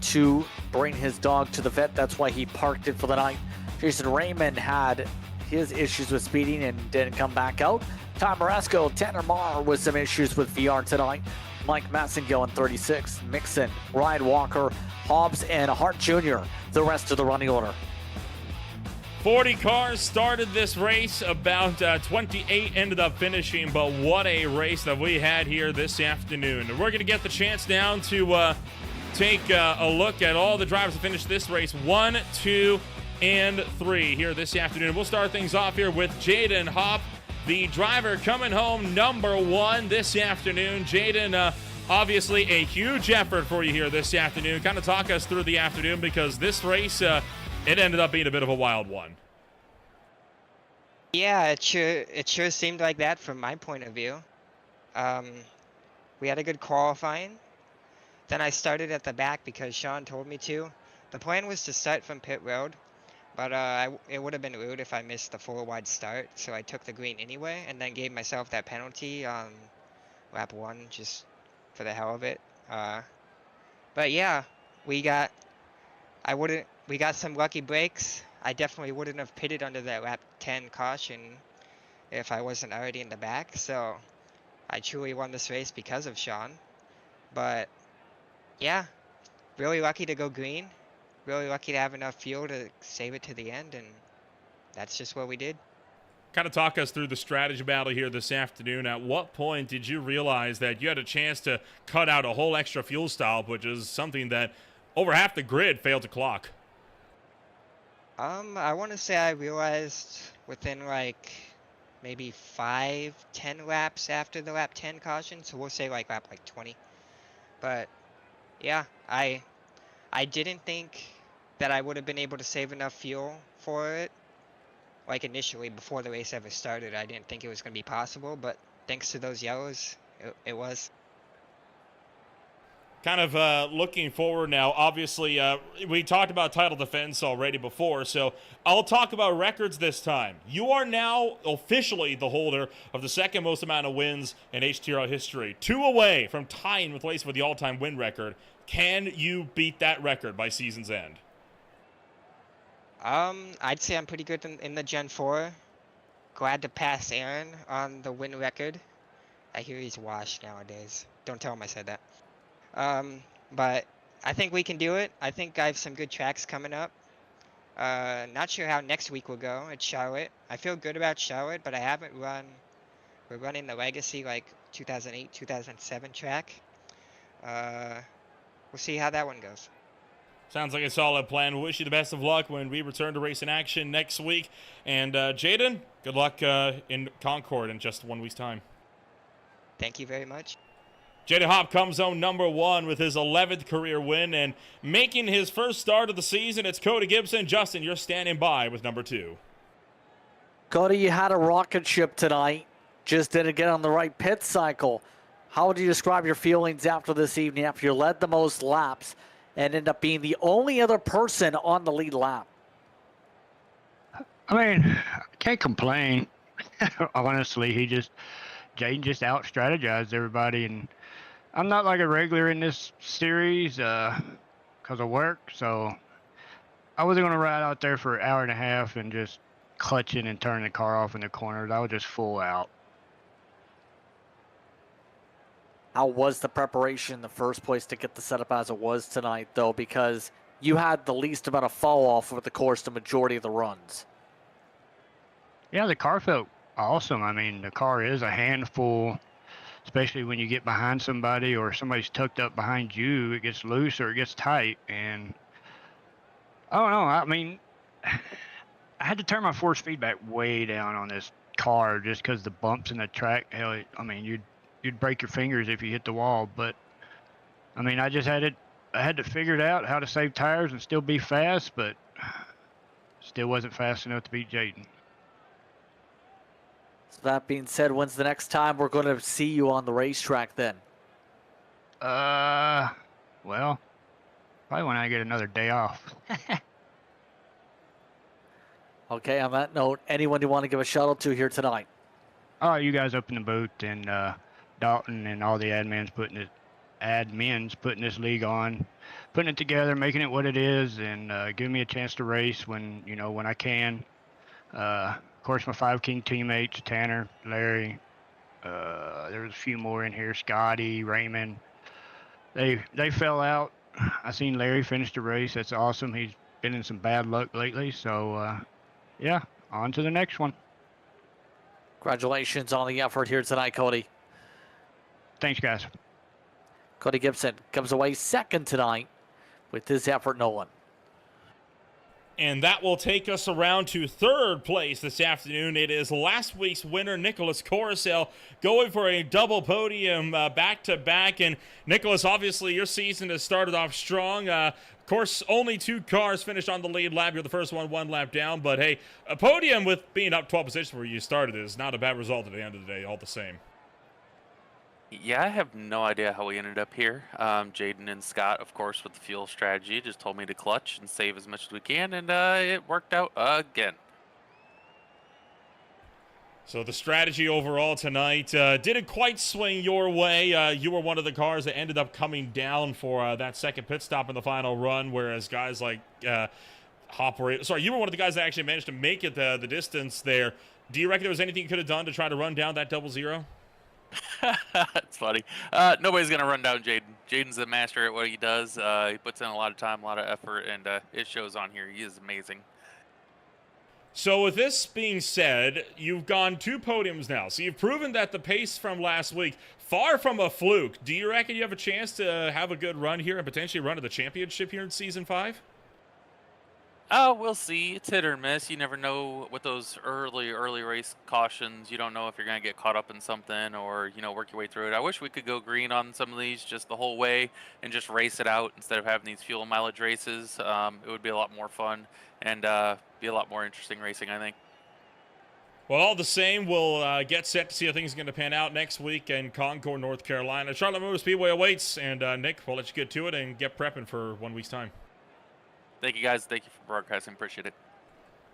to bring his dog to the vet. That's why he parked it for the night. Jason Raymond had his issues with speeding and didn't come back out. Tom Marasco, Tanner Marr with some issues with VR tonight. Mike Massengill in 36, Mixon, Ryan Walker, Hobbs, and Hart Jr., the rest of the running order. 40 cars started this race, about 28 ended up finishing, but what a race that we had here this afternoon. We're going to get the chance now to take a look at all the drivers that finished this race, 1, 2, and 3 here this afternoon. We'll start things off here with Jaden Hopp, the driver coming home number 1 this afternoon. Jaden, obviously a huge effort for you here this afternoon. Kind of talk us through the afternoon, because this race, it ended up being a bit of a wild one. Yeah, it sure seemed like that from my point of view. We had a good qualifying. Then I started at the back because Sean told me to. The plan was to start from pit road, but it would have been rude if I missed the 4-wide start, so I took the green anyway, and then gave myself that penalty on lap 1 just for the hell of it. But yeah, we got some lucky breaks. I definitely wouldn't have pitted under that lap 10 caution if I wasn't already in the back, so I truly won this race because of Sean. But yeah, really lucky to go green. Really lucky to have enough fuel to save it to the end, and that's just what we did. Kind of talk us through the strategy battle here this afternoon. At what point did you realize that you had a chance to cut out a whole extra fuel stop, which is something that over half the grid failed to clock? I want to say I realized within like maybe 5-10 laps after the lap 10 caution, so we'll say like lap 20. But yeah, I didn't think that I would have been able to save enough fuel for it. Like initially, before the race ever started, I didn't think it was going to be possible, but thanks to those yellows, it was. Kind of looking forward now, obviously, we talked about title defense already before, so I'll talk about records this time. You are now officially the holder of the second most amount of wins in HTRL history, 2 away from tying with Lacey for the all-time win record. Can you beat that record by season's end? I'd say I'm pretty good in the Gen 4. Glad to pass Aaron on the win record. I hear he's washed nowadays. Don't tell him I said that. But I think we can do it. I think I have some good tracks coming up. Not sure how next week will go at Charlotte. I feel good about Charlotte, but I haven't run. We're running the Legacy like 2008, 2007 track. We'll see how that one goes. Sounds like a solid plan. We wish you the best of luck when we return to racing action next week. And Jaden, good luck in Concord in just 1 week's time. Thank you very much. Jaden Hopp comes home number 1 with his 11th career win, and making his first start of the season, it's Cody Gibson. Justin, you're standing by with number 2. Cody, you had a rocket ship tonight. Just didn't get on the right pit cycle. How would you describe your feelings after this evening, after you led the most laps and ended up being the only other person on the lead lap? I mean, I can't complain. Honestly, Jaden just out-strategized everybody, and I'm not like a regular in this series because of work, so I wasn't going to ride out there for an hour and a half and just clutching and turning the car off in the corners. I was just full out. How was the preparation in the first place to get the setup as it was tonight, though, because you had the least amount of fall-off over the course the majority of the runs? Yeah, the car felt awesome. I mean, the car is a handful, especially when you get behind somebody or somebody's tucked up behind you. It gets loose or it gets tight, and I don't know. I mean, I had to turn my force feedback way down on this car just because the bumps in the track. Hell, I mean, you'd break your fingers if you hit the wall. But I mean, I had to figure it out how to save tires and still be fast, but still wasn't fast enough to beat Jaden. So that being said, when's the next time we're going to see you on the racetrack then? Well, probably when I get another day off. Okay, on that note, anyone you want to give a shout out to here tonight? Oh, you guys up in the booth, and Dalton and all the admins putting this league on, putting it together, making it what it is, and giving me a chance to race when I can. Of course, my 5 King teammates, Tanner, Larry, there's a few more in here, Scotty, Raymond. They fell out. I seen Larry finish the race. That's awesome. He's been in some bad luck lately, so yeah, on to the next one. Congratulations on the effort here tonight, Cody. Thanks, guys. Cody Gibson comes away second tonight with his effort, Nolan. And that will take us around to third place this afternoon. It is last week's winner, Nicholas Coruscant, going for a double podium back-to-back. And Nicholas, obviously your season has started off strong. Of course, only 2 cars finished on the lead lap. You're the first one lap down. But, hey, a podium with being up 12 positions where you started is not a bad result at the end of the day, all the same. Yeah, I have no idea how we ended up here. Jaden and Scott, of course, with the fuel strategy, just told me to clutch and save as much as we can, and it worked out again. So the strategy overall tonight didn't quite swing your way. You were one of the cars that ended up coming down for that second pit stop in the final run, whereas guys like Hopper, you were one of the guys that actually managed to make it the distance there. Do you reckon there was anything you could have done to try to run down that 00? It's funny. Nobody's going to run down Jaden. Jaden's a master at what he does. He puts in a lot of time, a lot of effort, and it shows on here. He is amazing. So with this being said, you've gone 2 podiums now. So you've proven that the pace from last week, far from a fluke. Do you reckon you have a chance to have a good run here and potentially run to the championship here in Season 5? We'll see. It's hit or miss. You never know with those early race cautions. You don't know if you're going to get caught up in something or, work your way through it. I wish we could go green on some of these just the whole way and just race it out instead of having these fuel mileage races. It would be a lot more fun and be a lot more interesting racing, I think. Well, all the same, we'll get set to see how things are going to pan out next week in Concord, North Carolina. Charlotte Motor Speedway awaits, and Nick, we'll let you get to it and get prepping for 1 week's time. Thank you, guys. Thank you for broadcasting. Appreciate it.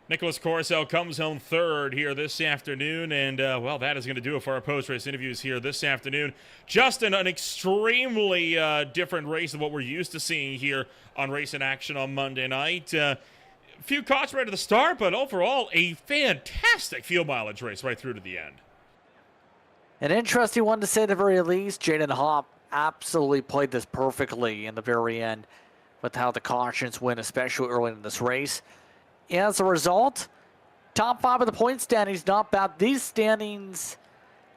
Nicholas Coruscant comes home third here this afternoon, and, well, that is going to do it for our post-race interviews here this afternoon. Justin, an extremely different race than what we're used to seeing here on Racing Action on Monday night. A few caughts right at the start, but overall a fantastic fuel mileage race right through to the end. An interesting one to say the very least. Jaden Hopp absolutely played this perfectly in the very end with how the cautions went, especially early in this race. As a result, top 5 of the point standings, not bad. These standings,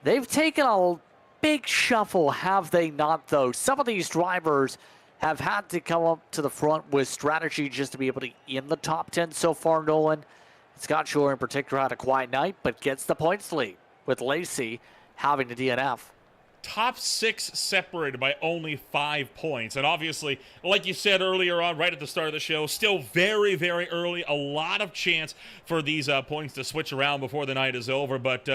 they've taken a big shuffle, have they not, though? Some of these drivers have had to come up to the front with strategy just to be able to in the top 10 so far, Nolan. Scott Shore in particular had a quiet night, but gets the points lead with Lacey having the DNF. top 6 separated by only 5 points. And obviously, like you said earlier on, right at the start of the show, still very, very early. A lot of chance for these points to switch around before the night is over. But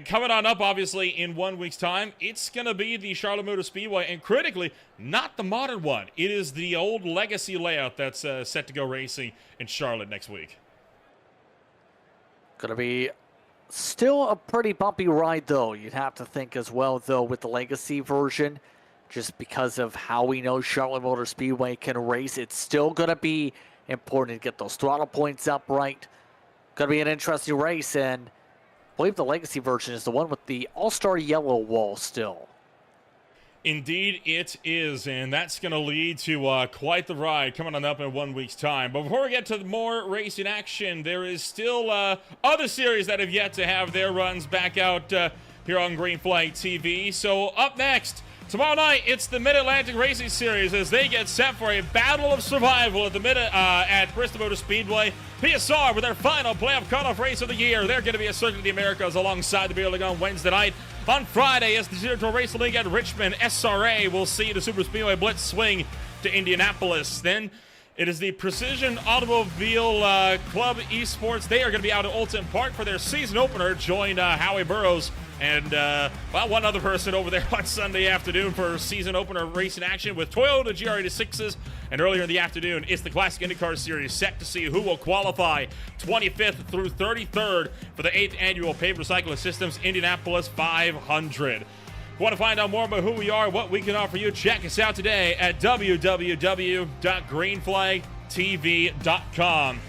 coming on up, obviously, in 1 week's time, it's going to be the Charlotte Motor Speedway. And critically, not the modern one. It is the old legacy layout that's set to go racing in Charlotte next week. Going to be still a pretty bumpy ride, though. You'd have to think as well, though, with the legacy version, just because of how we know Charlotte Motor Speedway can race. It's still going to be important to get those throttle points up right. Going to be an interesting race, and I believe the legacy version is the one with the all-star yellow wall still. Indeed it is, and that's going to lead to quite the ride coming on up in 1 week's time. But before we get to more racing action, there is still other series that have yet to have their runs back out here on Green Flag TV. So up next, tomorrow night, it's the Mid-Atlantic Racing Series as they get set for a battle of survival at the at Bristol Motor Speedway. PSR with their final playoff cutoff race of the year. They're going to be a Circuit of the Americas alongside the Beer League on Wednesday night. On Friday, it's the Zero Racing League at Richmond. SRA will see the Super Speedway Blitz swing to Indianapolis. Then it is the Precision Automobile Club Esports. They are going to be out at Olton Park for their season opener. Join Howie Burrows and, one other person over there on Sunday afternoon for season opener racing action with Toyota GR86s. And earlier in the afternoon, it's the Classic IndyCar Series set to see who will qualify 25th through 33rd for the 8th annual Paved Recycling Systems Indianapolis 500. If you want to find out more about who we are, what we can offer you, check us out today at www.greenflagtv.com.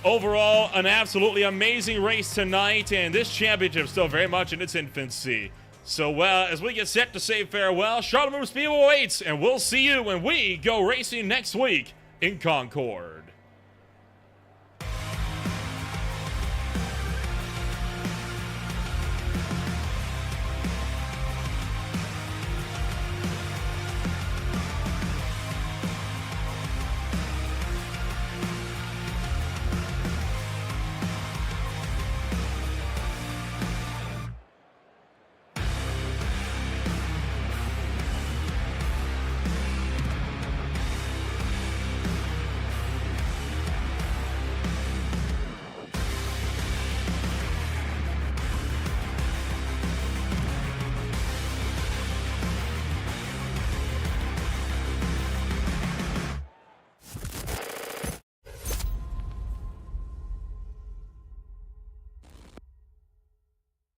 Overall, an absolutely amazing race tonight, and this championship is still very much in its infancy. So as we get set to say farewell, Charlotte Motor Speedway waits, and we'll see you when we go racing next week in Concord.